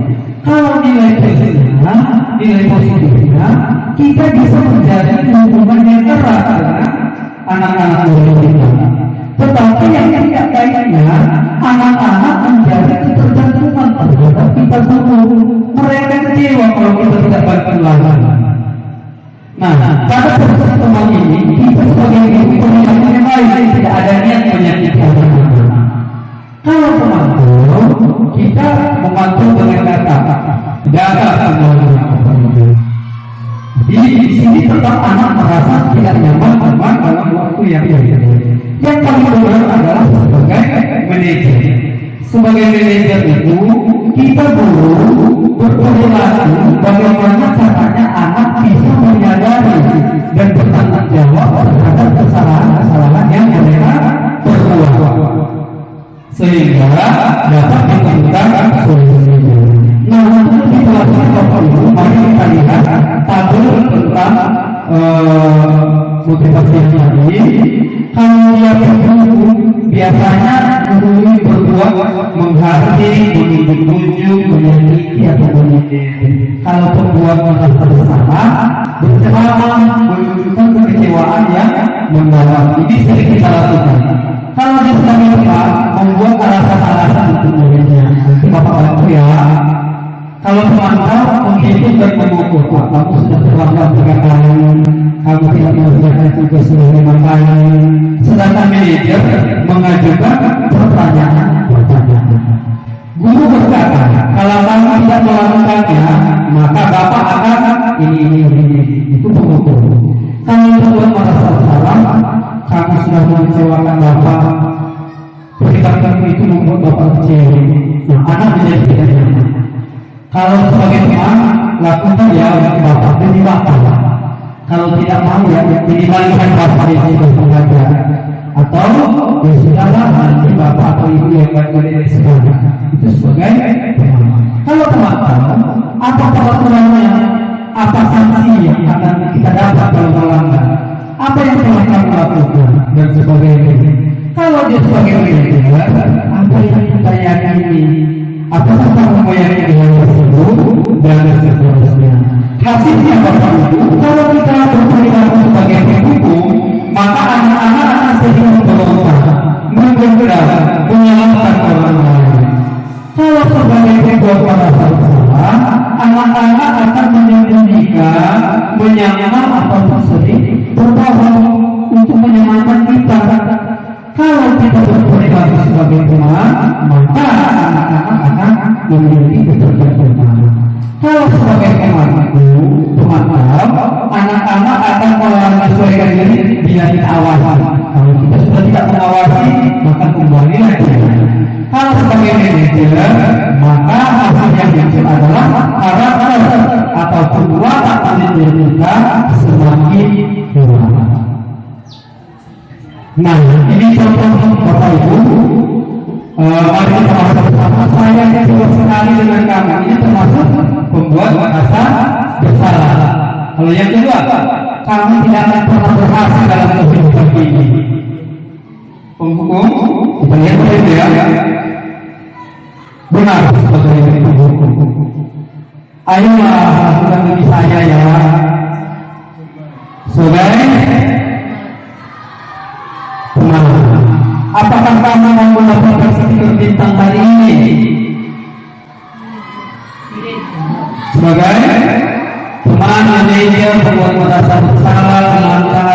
Kalau nilai positifnya, nilai positifnya, kita bisa menjadi hubungan yang erat dengan anak-anak kita. Tetapi yang tidak baiknya, anak-anak menjadi ketergantungan terhadap kita guru. Mereka kecewa kalau kita tidak bantu lagi. Nah, pada proses teman ini, kita sebagai ibu perilaku yang baik, tidak ada niat menyakiti anak-anak. Kalau membantu, kita membantu dengan data semuanya. Jadi di sini tetap anak merasa tidak nyaman dalam waktu yang yang paling benar adalah sebagai manajer. Sebagai manajer itu, kita guru berperilaku bagaimana caranya anak bisa menyadari dan bertanggung jawab terhadap kesalahan-kesalahan yang mereka perbuat, sehingga dapat ditemukan solusinya. Nah, untuk dijelaskan Bapak Ibu, mari kita lihat tabel tentang motivasi yang tadi. Kalau dia berhukum, biasanya guru ini berbuat menghargai, menunjuk-nunjuk, menyakiti atau menyindir. Kalau pembuat merasa bersalah, berceramah, menunjukkan kekecewaan yang mendalam. Ini sering kita lakukan. Kalau dia sudah lupa, membuat alasan-alasan untuk dirinya. Nanti Bapak bantu ya. Kalau pemantau menghitung dan mengukur, kamu sudah terlambat 3 kali, kamu tidak mengerjakan tugas sudah 5 kali. Sedangkan manajer mengajukan pertanyaan. Guru berkata, kalau kamu tidak melakukannya, maka Bapak akan ini. Itu pengukur. Kalau membuat merasa bersalah, kamu sudah mengecewakan Bapak, perintahmu itu membuat Bapak kecewa. Nah, anak menjadi tidak nyaman. Kalau sebagai teman, lakukan ya Bapak, jadi Bapak. Kalau tidak mau ya minimalkan bapak itu mengajar, atau ya sudahlah nanti bapak atau ibu yang mengajar sekolah itu sebagai pemahaman. Kalau teman-teman, apa peraturannya, apa sanksi yang akan kita dapat kalau melanggar, apa yang telah kamu lakukan dan sebagainya. Kalau dia sebagai manajer, apa yang kita yakini, apakah kamu meyakini hal tersebut dan seterusnya. Hasilnya bapak ibu, kalau kita berperilaku sebagai hukum, maka anak-anak akan sering berontak, menggerak, menyalahkan orang lain. Kalau sebagai sebuah pada salah, anak-anak akan menyembunyikan, menyangkal atau sering berbohong untuk menyelamatkan kita. Kalau kita berperilaku sebagai teman, maka anak-anak akan memiliki ketergantungan. Kalau sebagai teman-teman, anak-anak akan menyesuaikan diri bila kita awasi. Kalau kita sudah tidak mengawasi, maka kembali lagi. Kalau sebagai manajer, maka hasil yang muncul adalah karakter ataupun watak manajer kita semakin kurang. Nah, ini contoh Bapak Ibu. Mari kita masuk bersama. Saya yang juga sekali dengan kami ini termasuk membuat rasa bersalah. Kalau yang kedua, kami tidak akan pernah berhasil dalam kehidupan ini. Penghukum, kita lihat begitu ya. Benar sebagai penghukum. Ayolah lakukan bagi saya ya. Sebagai teman, apakah kamu mau mendapatkan stiker bintang hari ini? Sebagai teman manajer membuat merasa bersalah melanggar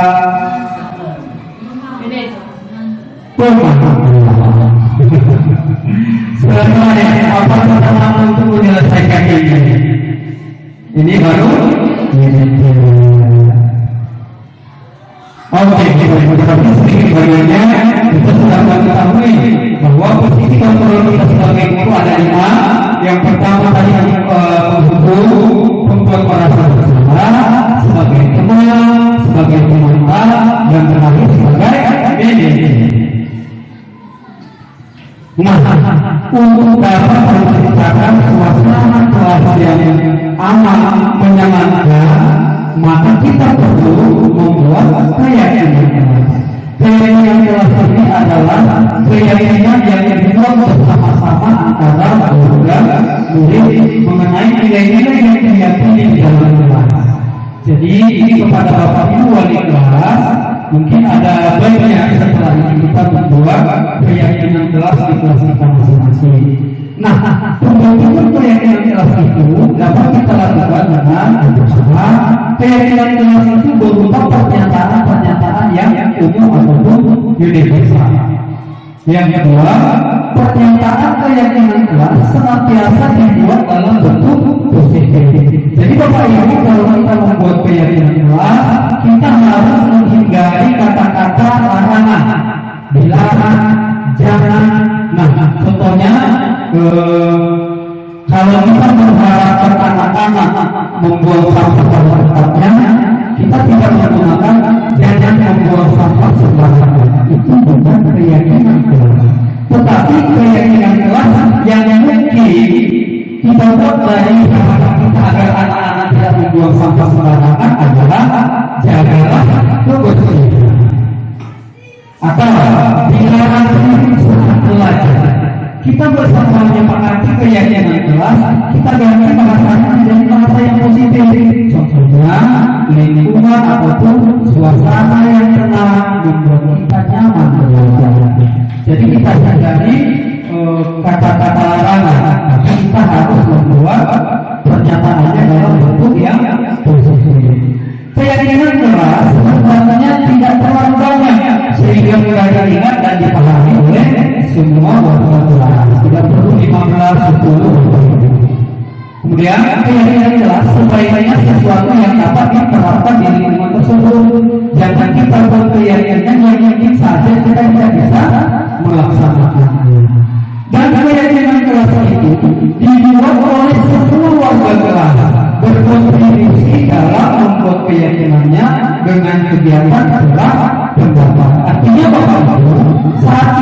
sebenarnya apa pertama untuk menyelesaikan ini baru oke, tapi sedikit bagiannya kita sudah mengetahui bahwa posisi kontrol kita sebagai guru ada 5. Yang pertama tadi penghukum, pembuat merasa bersalah, sebagai teman, sebagai pemerintah, dan terakhir sebagai manajer. Nah, untuk dapat menciptakan suasana kelas yang aman, menyenangkan, maka kita perlu membuat keyakinan. Keyakinan kelas ini adalah keyakinan yang dibuat bersama-sama antara guru dan murid mengenai nilai-nilai yang diyakini di dalam kelas. Jadi ini kepada Bapak Ibu wali kelas, mungkin ada baiknya setelah ini kita membuat keyakinan kelas di kelas kita masing-masing. Nah, pembentukan keyakinan kelas itu dapat kita lakukan dengan berusaha. Keyakinan kelas itu berupa pernyataan-pernyataan yang umum ataupun universal. Yang kedua, pernyataan keyakinan kelas senantiasa dibuat dalam bentuk positif. Jadi Bapak Ibu, kalau kita membuat keyakinan kelas, kita harus menghindari kata-kata larangan, dilarang, jangan. Nah, contohnya kalau kita mengharapkan anak-anak membuang sampah pada tempatnya, kita tidak menggunakan jangan membuang sampah sembarangan. Itu bukan keyakinan kelas. Tetapi keyakinan kelas yang mungkin kita buat dari kita agar anak-anak tidak membuang sampah sembarangan adalah jagalah kebersihan. Atau dilarang saat belajar. Kita bersama menyepakati keyakinan kelas, kita ganti bahasanya menjadi bahasa yang positif. Contohnya, lingkungan ataupun suasana yang tenang membuat kita nyaman belajar. Jadi kita hindari kata-kata larangan, tapi kita harus membuat pernyataannya dalam bentuk yang positif. Keyakinan kelas sebenarnya tidak terlalu banyak sehingga mudah diingat dan dipahami oleh semua warga kelas. Tidak perlu 15-10. Kemudian keyakinan kelas sebaiknya sesuatu yang dapat diterapkan di lingkungan tersebut. Jangan kita berkeyakinan yang mungkin saja kita tidak bisa melaksanakannya. Dan keyakinan kelas itu dibuat oleh semua warga kelas, berkontribusi dalam membuat keyakinannya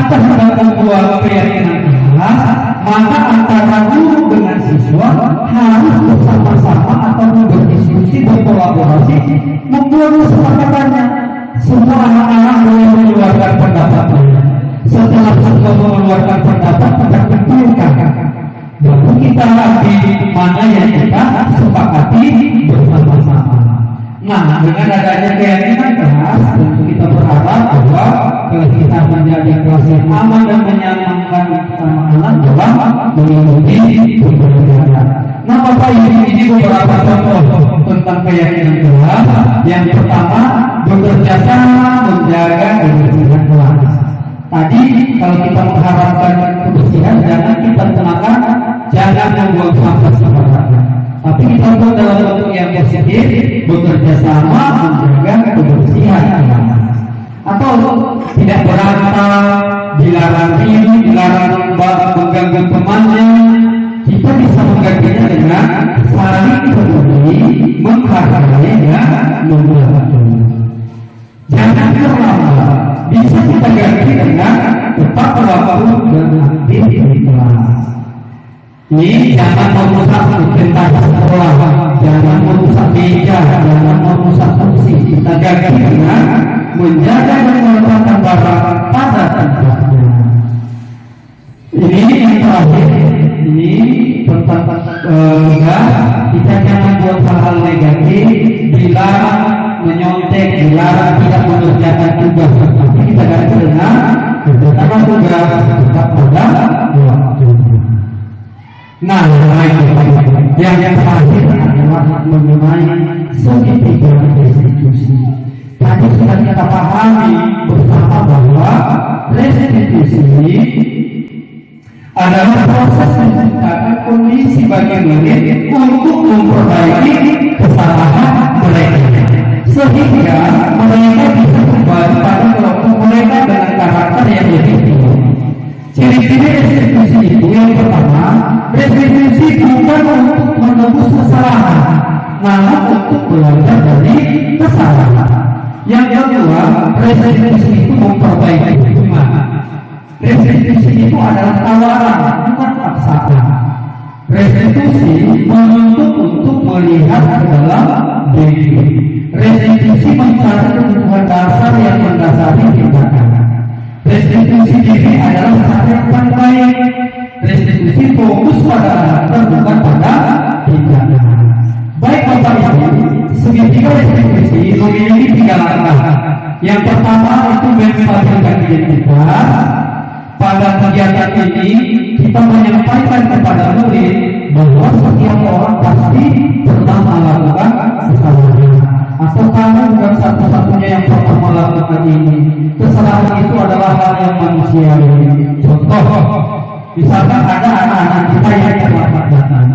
kita sedang membuat keyakinan kelas, maka antara guru dengan siswa harus bersama-sama atau berdiskusi, berkolaborasi, membuat kesepakatannya. Semua anak-anak boleh mengeluarkan pendapatnya. Setelah semua mengeluarkan pendapat, kita kumpulkan. Baru kita di mana yang kita sepakati bersama-sama. Nah, dengan adanya keyakinan kelas, tentu kita berharap bahwa kelas kita menjadi kelas yang aman dan menyenangkan anak-anak dalam mengikuti pembelajaran. Nah, Bapak ini beberapa contoh tentang keyakinan kelas. Yang pertama, bekerja sama menjaga kebersihan kelas. Tadi kalau kita mengharapkan kebersihan, jangan kita gunakan, jangan membuang sampah sembarangan. Tapi kita buat dalam bentuk yang positif, bekerja sama menjaga kebersihan kelas. Atau tidak berantem, dilarang ini, dilarang mengganggu temannya. Kita bisa menggantinya dengan saling peduli, menghargai dan membantu. Jangan terlambat, bisa kita ganti dengan tepat waktu dan aktif di kelas. Ini jangan merusak perintah sekolah, jangan merusak meja, jangan merusak kursi. Kita ganti dengan menjaga dan meletakkan barang pada tempatnya. Ini yang terakhir. Ini tentang kita jangan buat hal-hal negatif, dilarang menyontek, dilarang tidak mengerjakan tugas. Tapi kita ganti dengan mengerjakan tugas tetap pada waktu. Nah, yang terakhir adalah mengenai segitiga restitusi. Tadi sudah kita pahami bersama bahwa restitusi adalah proses menciptakan kondisi bagi murid untuk memperbaiki kesalahan mereka, sehingga mereka bisa kembali pada kelompok mereka dengan karakter yang lebih tinggi. Ciri-ciri restitusi itu yang pertama, restitusi bukan untuk menebus kesalahan, namun untuk belajar dari kesalahan. Yang kedua, restitusi itu memperbaiki hubungan. Restitusi itu adalah tawaran, bukan paksaan. Restitusi menuntut untuk melihat ke dalam diri. Restitusi mencari kebutuhan dasar yang mendasari tindakan. Restitusi diri adalah cara yang paling baik. Restitusi fokus pada karakter, bukan pada tindakan. Baik Bapak Ibu, segitiga restitusi memiliki 3 langkah. Yang pertama itu menstabilkan identitas. Pada kegiatan ini kita menyampaikan kepada murid bahwa setiap orang pasti pernah melakukan kesalahan, atau kamu bukan satu-satunya yang pernah melakukan ini. Kesalahan itu adalah hal yang manusiawi. Contoh, misalkan ada anak-anak kita yang terlambat datang.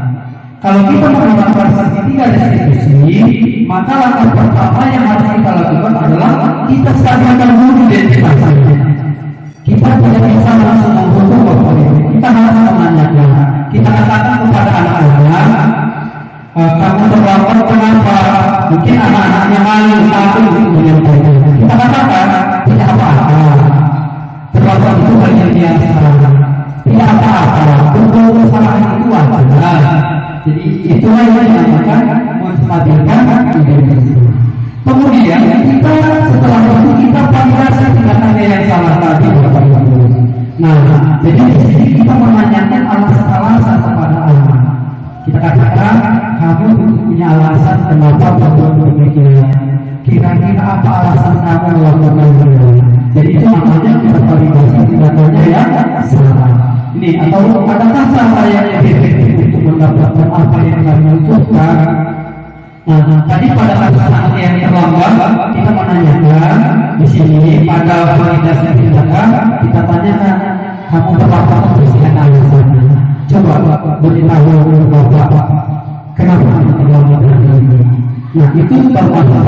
Kalau kita menggunakan segitiga restitusi, maka langkah pertama yang harus kita lakukan adalah kita stabilkan dulu identitasnya. Kita tidak bisa langsung menghukum Bapak Ibu. Kita harus menanyakan. Kita katakan kepada anak-anak, kamu terlambat kenapa? Mungkin anak-anaknya malu, takut untuk menyampaikan. Kita katakan tidak apa-apa. Terlambat itu hal yang biasa. Tidak apa-apa. Untuk kesalahan itu wajar. Jadi itulah yang dinamakan menstabilkan identitas. Kemudian kita setelah itu kita validasi tindakannya yang salah tadi, Bapak Ibu. Nah, jadi di sini kita menanyakan alasan-alasan kepada anak. Kita katakan kamu punya alasan kenapa berbuat demikian. Kira-kira apa alasan kamu melakukan ini? Jadi itu namanya kita validasi tindakannya yang salah. Ini atau adakah cara yang efektif untuk mendapatkan apa yang kami ucapkan? Nah, tadi pada saat yang terlambat kita menanyakan di sini pada validasi tindakan kita tanyakan kamu berapa kebersihan alasannya. Coba beritahu Bapak kenapa kamu terlambat hari ini. Nah itu termasuk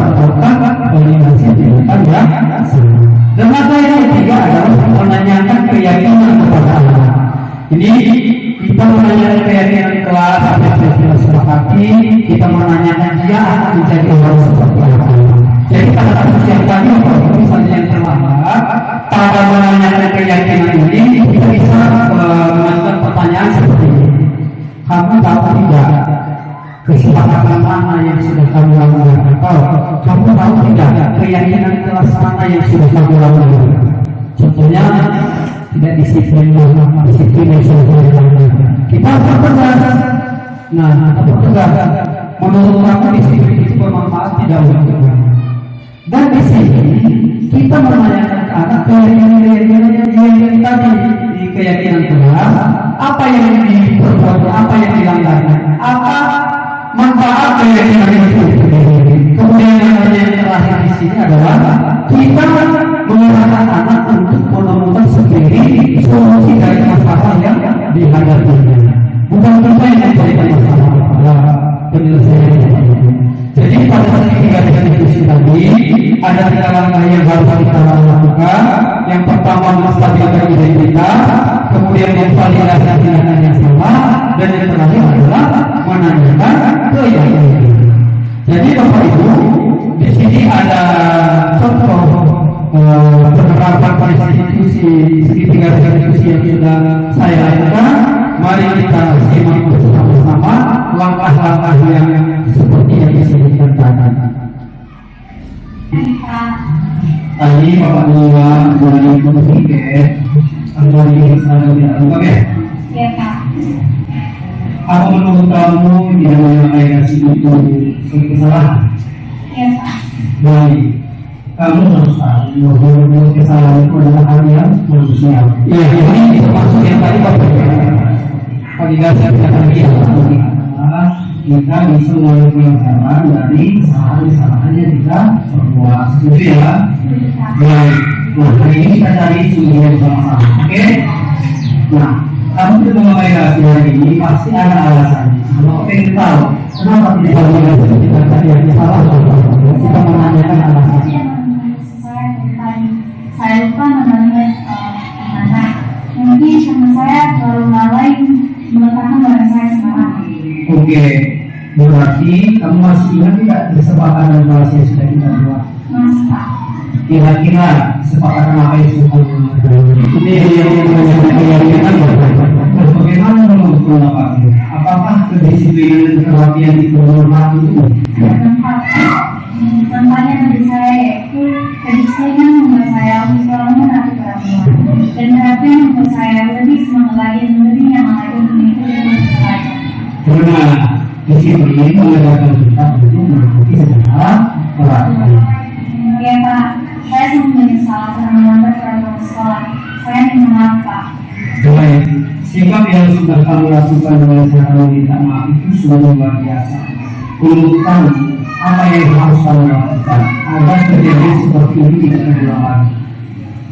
validasi tindakan yang salah. Dan maka yang ketiga adalah menanyakan keyakinan kepada anak. Ini kita menanyakan keyakinan kelas sampai kita sepakati, kita menanyakan dia akan menjadi orang seperti apa. Jadi pada kasus yang tadi, misalnya yang terlambat, pada menanyakan keyakinan ini kita bisa mengajukan pertanyaan seperti ini. Kamu tahu tidak kesepakatan mana yang sudah kamu lakukan, atau kamu tahu tidak keyakinan kelas mana yang sudah kamu lakukan? Contohnya tidak disiplin yang sudah kamu lakukan. Kita berpegang. Nah, kita berpegang. Menurut kamu disiplin itu bermanfaat tidak untuk kita? Dan di sini kita menanyakan ke anak keyakinan tadi, di keyakinan kelas, apa yang diperbuat, apa yang dilanggarkan, apa manfaat keyakinan itu. Kemudian yang terakhir di sini adalah kita mengarahkan anak untuk menemukan sendiri solusi dari masalah yang dihadapinya. Bukan kita yang mencari masalah pada penyelesaian. Jadi pada saat ketiga diskusi tadi ada 3 langkah yang harus kita lakukan. Yang pertama menstabilkan identitas, kemudian memvalidasi tindakan yang sama, dan yang terakhir adalah menanyakan keyakinan. Jadi Bapak Ibu, di sini ada contoh penerapan konstitusi segitiga diskusi yang sudah saya lakukan. Mari kita simak bersama-sama langkah-langkah yang seperti yang disebutkan tadi. Tadi Bapak Dewa dari Komite Anggota Dialog ya? Iya Pak. Apa menurut kamu tidak menyampaikan itu sebagai kesalahan? Iya Pak. Baik, kamu harus tahu bahwa kesalahan itu adalah hal yang manusiawi. Iya, ini termasuk yang tadi Bapak validasi tadi adalah kita bisa melakukan kesalahan dari kesalahan-kesalahan yang kita perbuat. Setuju ya? Baik. Nah, hari ini kita cari solusinya bersama-sama. Oke? Nah, kamu sudah memvalidasi hari ini pasti ada alasannya. Kalau pengen tahu kenapa tidak validasi, kita cari yang salah. Kita menanyakan alasannya. Saya lupa namanya mana. Mungkin sama saya terlalu lalai meletakkan barang saya sembarangan. Oke, berarti kamu masih ingat tidak kesepakatan bahasa yang sudah kita buat? Masih Pak. Kira-kira kesepakatan apa yang sudah kita buat? Ini yang keyakinan. Bagaimana menurut Bapak? Apakah kedisiplinan dan kerapian itu bermanfaat itu? Manfaatnya bagi saya yaitu kedisiplinan membuat saya lebih selalu menaati kerapian, dan kerapian membuat saya lebih semangat lagi dan lebih nyaman lagi untuk mengikuti pelajaran. Karena disiplin mengajarkan kita untuk mengikuti secara perhatian. Ya Pak, saya sungguh menyesal karena melanggar peraturan sekolah. Saya minta maaf Pak. Baik, sikap yang sudah kamu lakukan dengan cara meminta maaf itu sudah luar biasa. Untuk tahu apa yang harus kamu lakukan agar kejadian seperti ini tidak terulang lagi.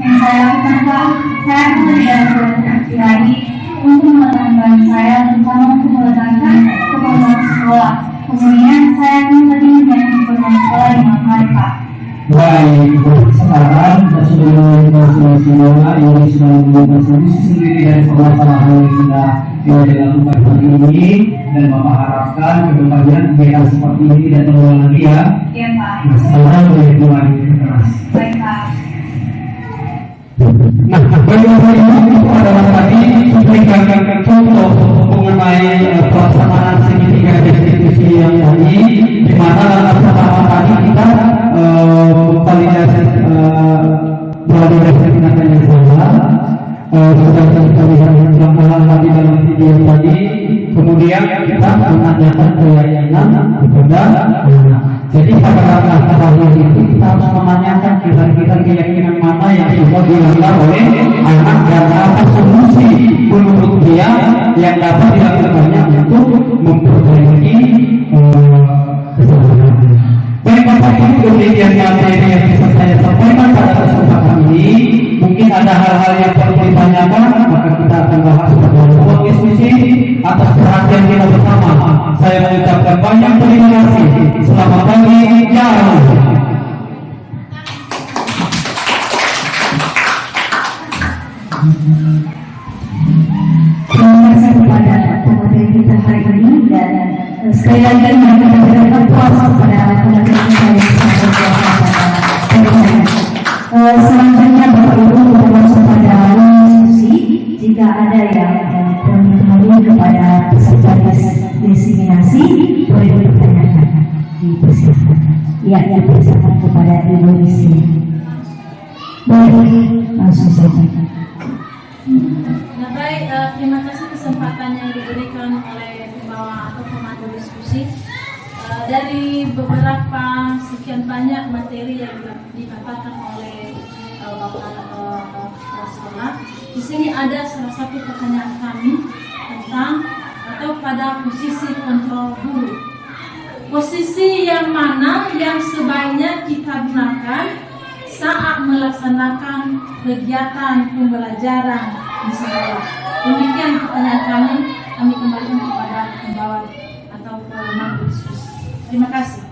Yang saya lakukan Pak, saya akan tidak berhenti lagi untuk meletakkan barang saya, terutama untuk meletakkan keperluan sekolah. Kemudian saya akan lebih menjaga keperluan sekolah di malam hari Pak. Baik, sekarang kita sudah mengumpulkan semua yang sudah membuat solusi sendiri dari permasalahan yang sudah dilakukan hari ini, dan Bapak harapkan kedepannya kegiatan seperti ini tidak terulang lagi ya. Iya Pak. Nah, sekarang boleh mulai keras. Baik Pak. Nah, bagaimana itu adalah tadi memberikan contoh mengenai pelaksanaan segitiga institusi yang tadi, di mana langkah pertama tadi kita validasi tindakan yang salah, sudah kita lihat langkah tadi dalam video tadi. Kemudian kita menanyakan keyakinan kepada anak. Jadi pada langkah terakhir itu kita harus menanyakan kira-kira keyakinan mana yang sudah dilanggar oleh anak dan apa solusi menurut dia yang dapat dilakukannya untuk memperbaiki kesalahan. Baik Bapak Ibu, demikian materi yang bisa saya sampaikan pada kesempatan ini. Mungkin ada hal-hal yang perlu ditanyakan, maka kita akan bahas pada ruang diskusi. Atas perhatian kita bersama, saya mengucapkan banyak terima kasih. Selamat pagi, ya Allah. Terima kasih kepada pemateri kita hari ini, dan sekali lagi mari kita berikan puas kepada pemateri kita yang sangat luar biasa. Selanjutnya jika ada yang kurang mengetahui kepada peserta diseminasi, boleh ditanyakan, dipersilakan. Ya, dipersilakan kepada Ibu Isi. Baik, langsung saja. Nah baik, terima kasih kesempatan yang diberikan oleh pembawa atau pemandu diskusi. Dari beberapa sekian banyak materi yang dikatakan oleh Bapak Rasulullah, di sini ada salah satu pertanyaan kami tentang atau pada posisi kontrol guru. Posisi yang mana yang sebaiknya kita gunakan saat melaksanakan kegiatan pembelajaran di sekolah? Demikian pertanyaan kami kembalikan kepada pembawa atau pemandu diskusi. Terima kasih.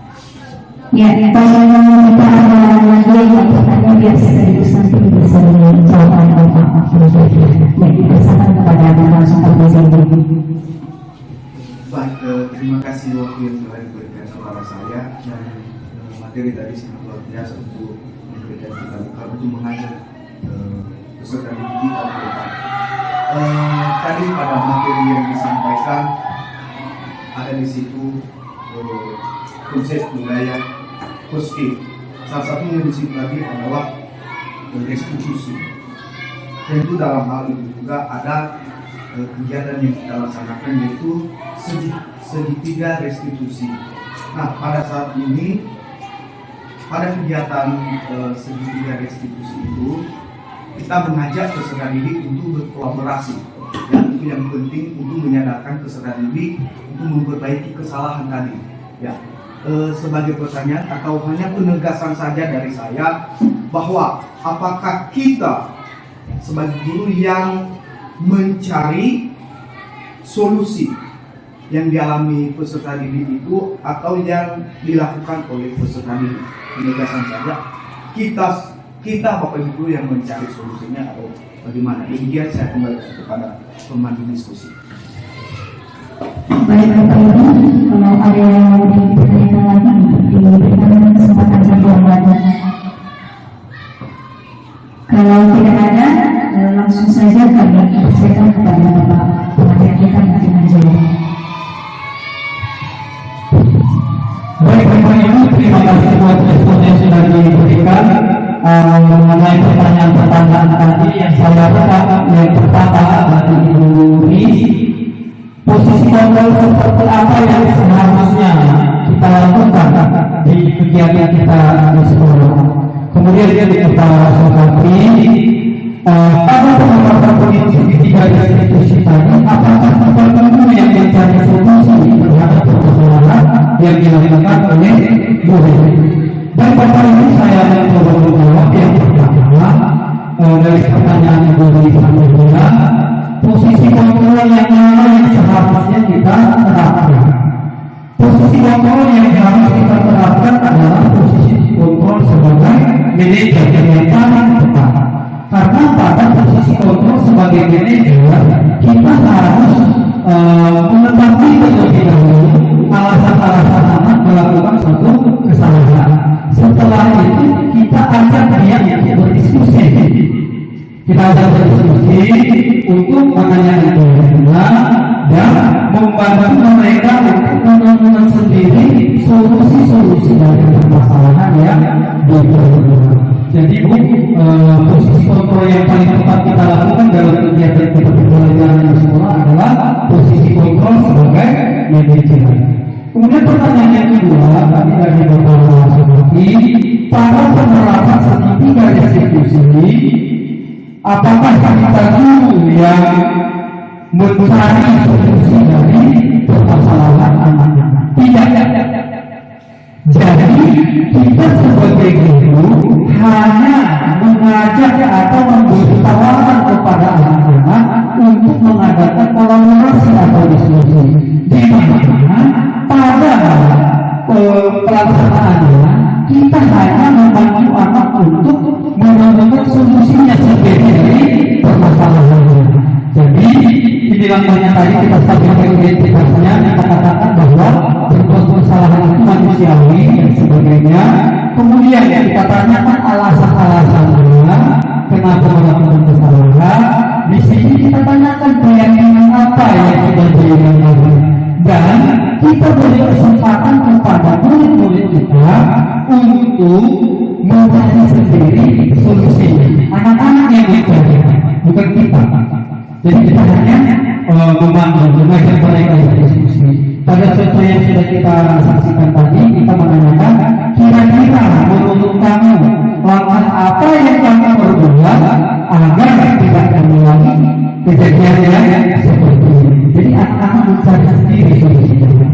Ya, kalau kita ada lagi yang bertanya biar sekaligus nanti bisa menjawab apa ya, dipersilakan kepada Bapak Supervisor. Baik, terima kasih waktu yang telah diberikan kepada saya dan materi tadi sangat luar biasa untuk memberikan kita bekal untuk mengajar peserta didik kita ke depan. Tadi pada materi yang disampaikan ada di situ konsep budaya positif. Salah satunya di situ tadi adalah restitusi. Tentu dalam hal itu juga ada kegiatan yang kita laksanakan yaitu segitiga restitusi. Nah, pada saat ini pada kegiatan segitiga restitusi itu kita mengajak peserta didik untuk berkolaborasi. Dan itu yang penting untuk menyadarkan peserta didik untuk memperbaiki kesalahan tadi. Ya, sebagai pertanyaan atau hanya penegasan saja dari saya bahwa apakah kita sebagai guru yang mencari solusi yang dialami peserta didik itu atau yang dilakukan oleh peserta didik? Penegasan saja kita Bapak Ibu yang mencari solusinya atau bagaimana? Demikian saya kembali kepada pemandu diskusi. Baik Bapak Ibu, kalau ada yang mau ditanyakan lagi, diberikan kesempatan satu lagi. Kalau tidak ada, langsung saja kami persilakan kepada Bapak pengajar kita untuk menjawab. Baik, Bapak Ibu, terima kasih buat respon yang sudah diberikan mengenai pertanyaan-pertanyaan tadi yang saya dapat. Yang pertama dari Ibu Riz, posisi kontrol seperti apa yang seharusnya kita lakukan di kegiatan kita di sekolah. Kemudian dia kepala Sokapri, pada penerapan prinsip ketiga institusi tadi, apakah kita perlu yang mencari solusi terhadap permasalahan yang dilakukan oleh guru? Dan Bapak Ibu, saya mencoba menjawab yang pertama dari pertanyaan Ibu Rizana, posisi kontrol yang mana yang seharusnya kita terapkan. Posisi kontrol yang harus kita terapkan adalah posisi kontrol sebagai manajer yang paling tepat. Karena pada posisi kontrol sebagai manajer, kita harus mengetahui terlebih dahulu alasan-alasan anak melakukan suatu kesalahan. Setelah itu kita ajak dia untuk berdiskusi. Kita ajak berdiskusi untuk menanyakan dan membantu mereka untuk menemukan sendiri solusi-solusi dari permasalahan yang diperlukan. Jadi posisi kontrol yang paling tepat kita lakukan dalam kegiatan kita pembelajaran di sekolah adalah posisi kontrol sebagai manajer. Kemudian pertanyaan yang kedua tadi dari Bapak seperti pada penerapan segitiga restitusi, apakah kita dulu yang mencari solusi dari permasalahan anak-anak? Tidak. Jadi kita sebagai guru hanya mengajak atau memberi tawaran kepada anak-anak untuk mengadakan kolaborasi atau diskusi. Di mana pada pelaksanaannya kita hanya membantu anak untuk menemukan solusinya sendiri dari permasalahannya. Jadi dibilang banyak tadi kita sampaikan identitasnya, kita katakan bahwa berbuat kesalahan itu manusiawi dan sebagainya. Kemudian kita tanyakan alasan-alasannya kenapa melakukan kesalahan. Di sini kita tanya untuk mencari sendiri solusi. Anak-anak yang mencari, bukan kita. Jadi kita hanya mengajak mereka diskusi. Pada contoh yang sudah kita saksikan tadi, kita menanyakan kira-kira menurut kamu langkah apa yang kamu perbuat agar tidak mengulangi kejadian yang seperti ini. Jadi anak-anak mencari sendiri solusinya.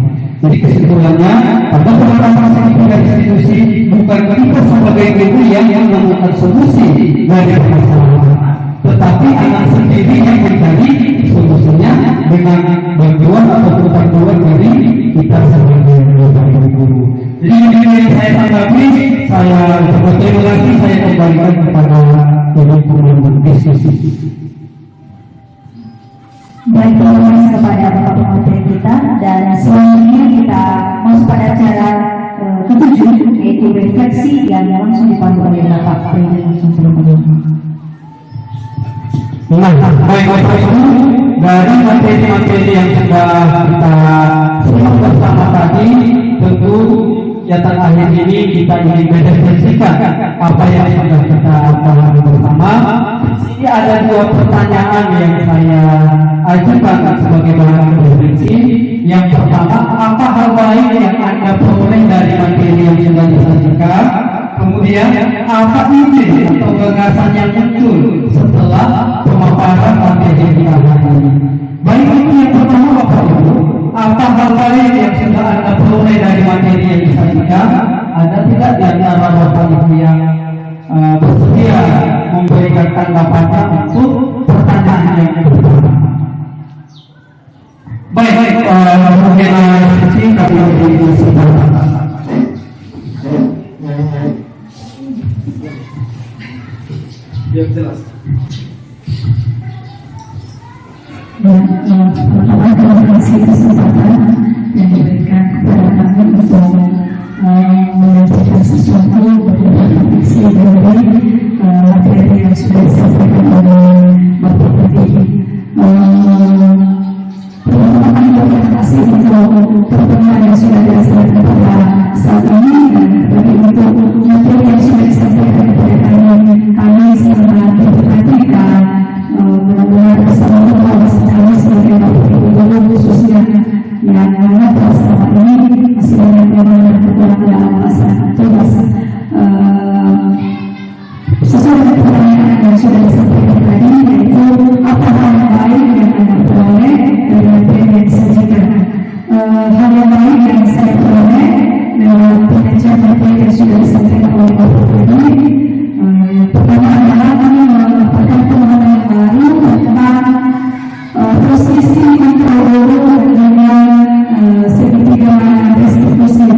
Jadi kesimpulannya, pada penerapan tiga institusi bukan kita sebagai guru yang menemukan solusi dari permasalahan, tetapi anak sendiri yang mencari solusinya dengan bantuan atau bantuan dari kita sebagai guru. Jadi yang saya tanggapi, saya coba terima kasih, saya kembalikan kepada ibu pembantu diskusi. Baik, terima kasih kepada Bapak Pemotret kita, dan selanjutnya kita masuk pada acara ketujuh, yaitu refleksi yang langsung dipandu oleh Bapak Presiden langsung berikutnya. Nah, baik Bapak Ibu, dari materi-materi yang sudah kita simak bersama tadi, tentu kegiatan akhir ini kita ingin merefleksikan apa yang sudah kita pahami bersama. Ini ada dua pertanyaan yang saya ajukan sebagai bahan refleksi. Yang pertama, apa hal baik yang Anda peroleh dari materi yang sudah disajikan? Kemudian, apa ide atau gagasan yang muncul setelah pemaparan materi di hari ini? Baik, itu yang pertama Bapak Ibu. Apa hal baik yang sudah Anda peroleh dari materi yang disajikan? Ada tidak di antara Bapak Ibu yang bersedia memberikan tanggapannya untuk pertanyaan yang pertama? Baik, mungkin kami beri kesempatan. Biar jelas. Pertama, terima kasih kesempatan yang diberikan kepada kami untuk menyampaikan sesuatu berrefleksi dari materi yang sudah disampaikan oleh Bapak tadi. Terima kasih untuk pertemuan yang sudah dilaksanakan pada saat ini, dan bagi untuk materi yang sudah disampaikan kepada kami sangat diperhatikan. Benar-benar bersama kami sebagai Bapak Ibu guru khususnya yang mana selama ini masih banyak yang berkurang dalam melaksanakan tugas. Sesuai dengan pertanyaan yang sudah disampaikan tadi, yaitu apa hal baik yang Anda peroleh dari materi yang disajikan. Hal yang baik yang saya peroleh dalam pengajian materi yang sudah disampaikan oleh Bapak tadi, pertama adalah kami mendapatkan pemahaman yang baru tentang posisi antara guru dengan segitiga restitusi,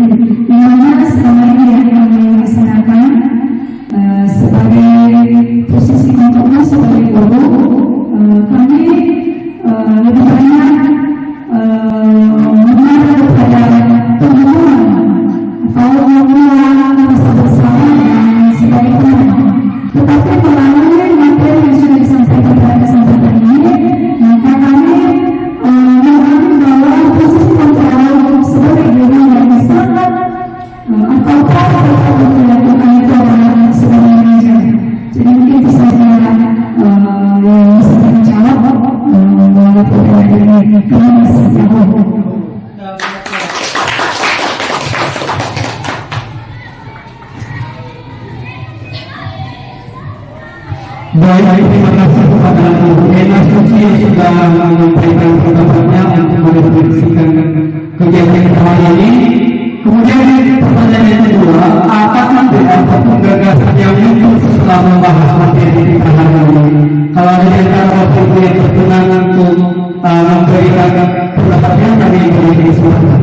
yang mana selama ini yang kami laksanakan sebagai posisi kontrol sebagai guru, kami lebih banyak mengarah kepada temuan atau mengulang masa bersama yang sebaiknya. Tetapi melalui materi yang sudah disampaikan pada kesempatan ini, maka kami memahami bahwa posisi kontrol sebagai guru yang sangat atau apa yang dilakukan itu adalah sebagai manajer. Jadi mungkin bisa yang bisa menjawab melalui pertanyaan ini. Kami masih jawab. Baik, terima kasih kepada Ibu Ena Suci yang sudah menyampaikan pendapatnya untuk merefleksikan kegiatan kita hari ini. Kemudian pertanyaan yang kedua, apakah ada gagasan yang muncul setelah membahas materi kita hari ini? Kalau ada yang Bapak Ibu yang berkenan untuk memberikan pendapatnya, kami beri kesempatan.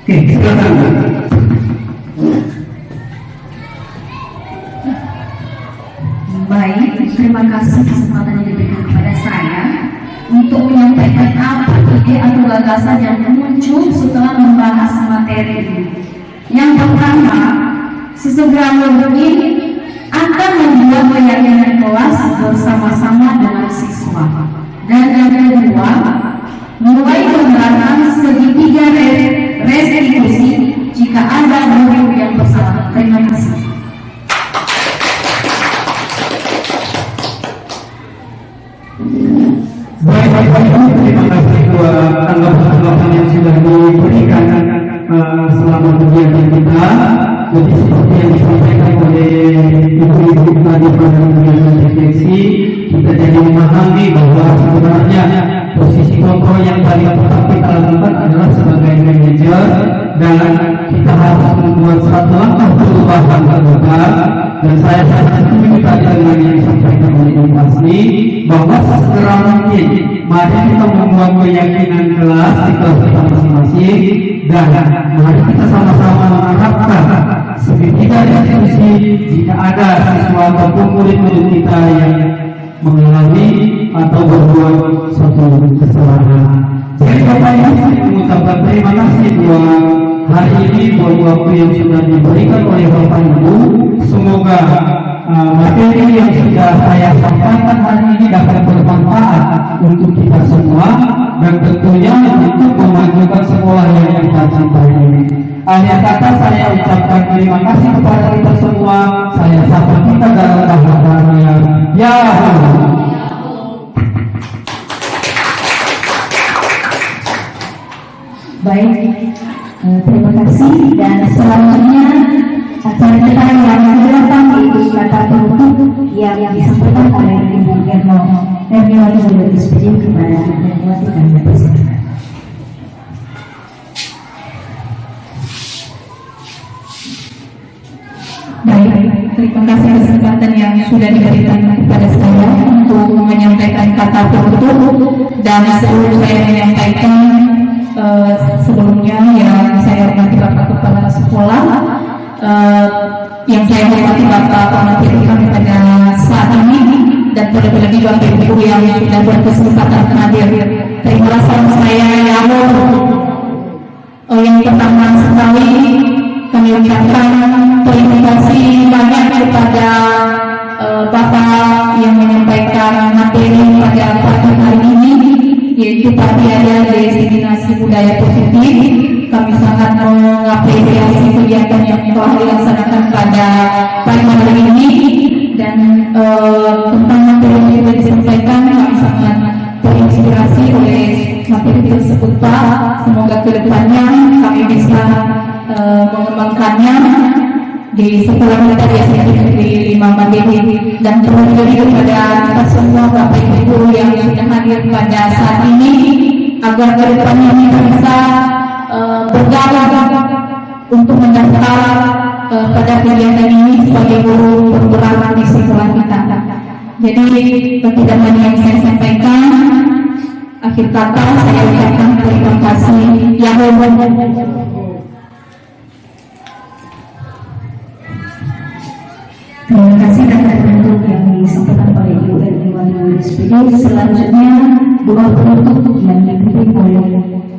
Oke, silakan. Baik, terima kasih kesempatan yang diberikan kepada saya untuk menyampaikan apa ide atau gagasan yang muncul setelah membahas materi ini. Yang pertama, sesegera mungkin akan membuat keyakinan kelas bersama-sama dengan siswa. Dan yang kedua, mulai menerapkan segitiga restitusi jika ada guru yang bersama. Terima kasih. Baik, terima kasih buat tanggapan-tanggapan yang sudah diberikan selama kegiatan kita. Jadi seperti yang disampaikan oleh ibu-ibu tadi pada kegiatan refleksi, kita jadi memahami bahwa sebenarnya posisi kontrol yang paling tetap kita lakukan adalah sebagai manajer, dan kita harus membuat satu langkah perubahan ke depan. Dan saya sangat setuju tadi dengan yang disampaikan oleh Ibu Asli, bahwa sesegera mungkin mari kita membuat keyakinan kelas di kelas kita masing-masing, dan mari kita sama-sama mengharapkan segitiga diskusi jika ada siswa ataupun murid-murid kita yang mengalami atau berbuat suatu kesalahan. Jadi Bapak Ibu, saya mengucapkan terima kasih buat hari ini, buat waktu yang sudah diberikan oleh Bapak Ibu. Semoga materi yang sudah saya sampaikan hari ini dapat bermanfaat untuk kita semua, dan tentunya untuk memajukan sekolah yang kita cintai ini. Akhir kata saya ucapkan terima kasih kepada kita semua. Saya sapa kita dalam bahasa Yahoo. Baik, terima kasih. Dan selanjutnya acara kita yang ke-8 yaitu kata penutup yang disampaikan oleh Ibu Hermiawati dari SPJ kepada Hermiawati dan Persilakan. Baik, terima kasih kesempatan yang sudah diberikan kepada saya untuk menyampaikan kata penutup. Dan sebelum saya menyampaikan sebelumnya yang saya hormati Bapak Kepala Sekolah, yang saya hormati Bapak pemateri kami pada saat ini, dan terlebih-lebih Bapak Ibu yang sudah berkesempatan hadir. Terima kasih saya yang pertama sekali kami ucapkan terima kasih banyak kepada Bapak yang menyampaikan materi pada pagi hari ini, yaitu Partiada Destinasi Budaya Positif. Kami sangat mengapresiasi kegiatan yang telah dilaksanakan pada pagi hari ini, dan tentang materi yang sudah disampaikan kami sangat terinspirasi oleh materi tersebut Pak. Semoga kedepannya kami bisa mengembangkannya di sekolah kita di SMP Negeri 5 Mandiri, dan terlebih kepada kita semua Bapak Ibu guru yang sudah hadir pada saat ini, agar kedepannya kita bisa bergabung untuk mendaftar pada kegiatan ini sebagai guru bergerak di sekolah kita. Jadi tidak banyak yang saya sampaikan. Akhir kata saya ucapkan terima kasih. Terima kasih atas penutup yang disampaikan oleh Ibu Hermiawati dari SPJ. Selanjutnya doa penutup yang dipimpin oleh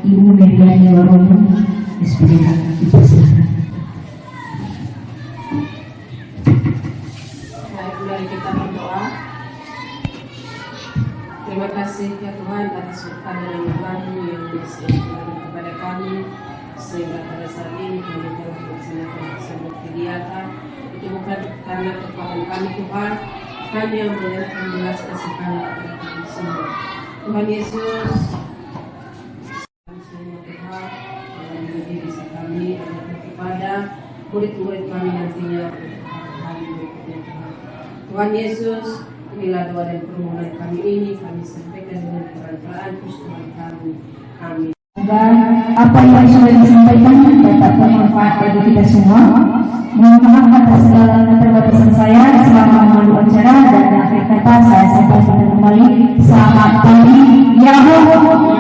Ibu Meriani Warono SPJ. Dipersilakan. Baik, mari kita berdoa. Terima kasih ya Tuhan atas berkat dan anugerah-Mu yang disediakan kepada kami, sehingga pada saat ini kami telah melaksanakan sebuah kegiatan. Itu bukan karena kekuatan kami Tuhan, hanya menyerahkan belas kasihan kepada kami semua. Tuhan Yesus, kami semua Tuhan, dalam diri bisa kami adalah kepada murid-murid kami nantinya hari berikutnya Tuhan. Tuhan Yesus, inilah doa dan permohonan kami ini, kami sampaikan dengan kebenaran Tuhan kami. Amin. Dan apa yang sudah disampaikan dapat bermanfaat bagi kita semua. Mohon maaf atas segala keterbatasan saya selama memandu acara, dan akhir kata saya sampaikan kembali selamat pagi Yahoo.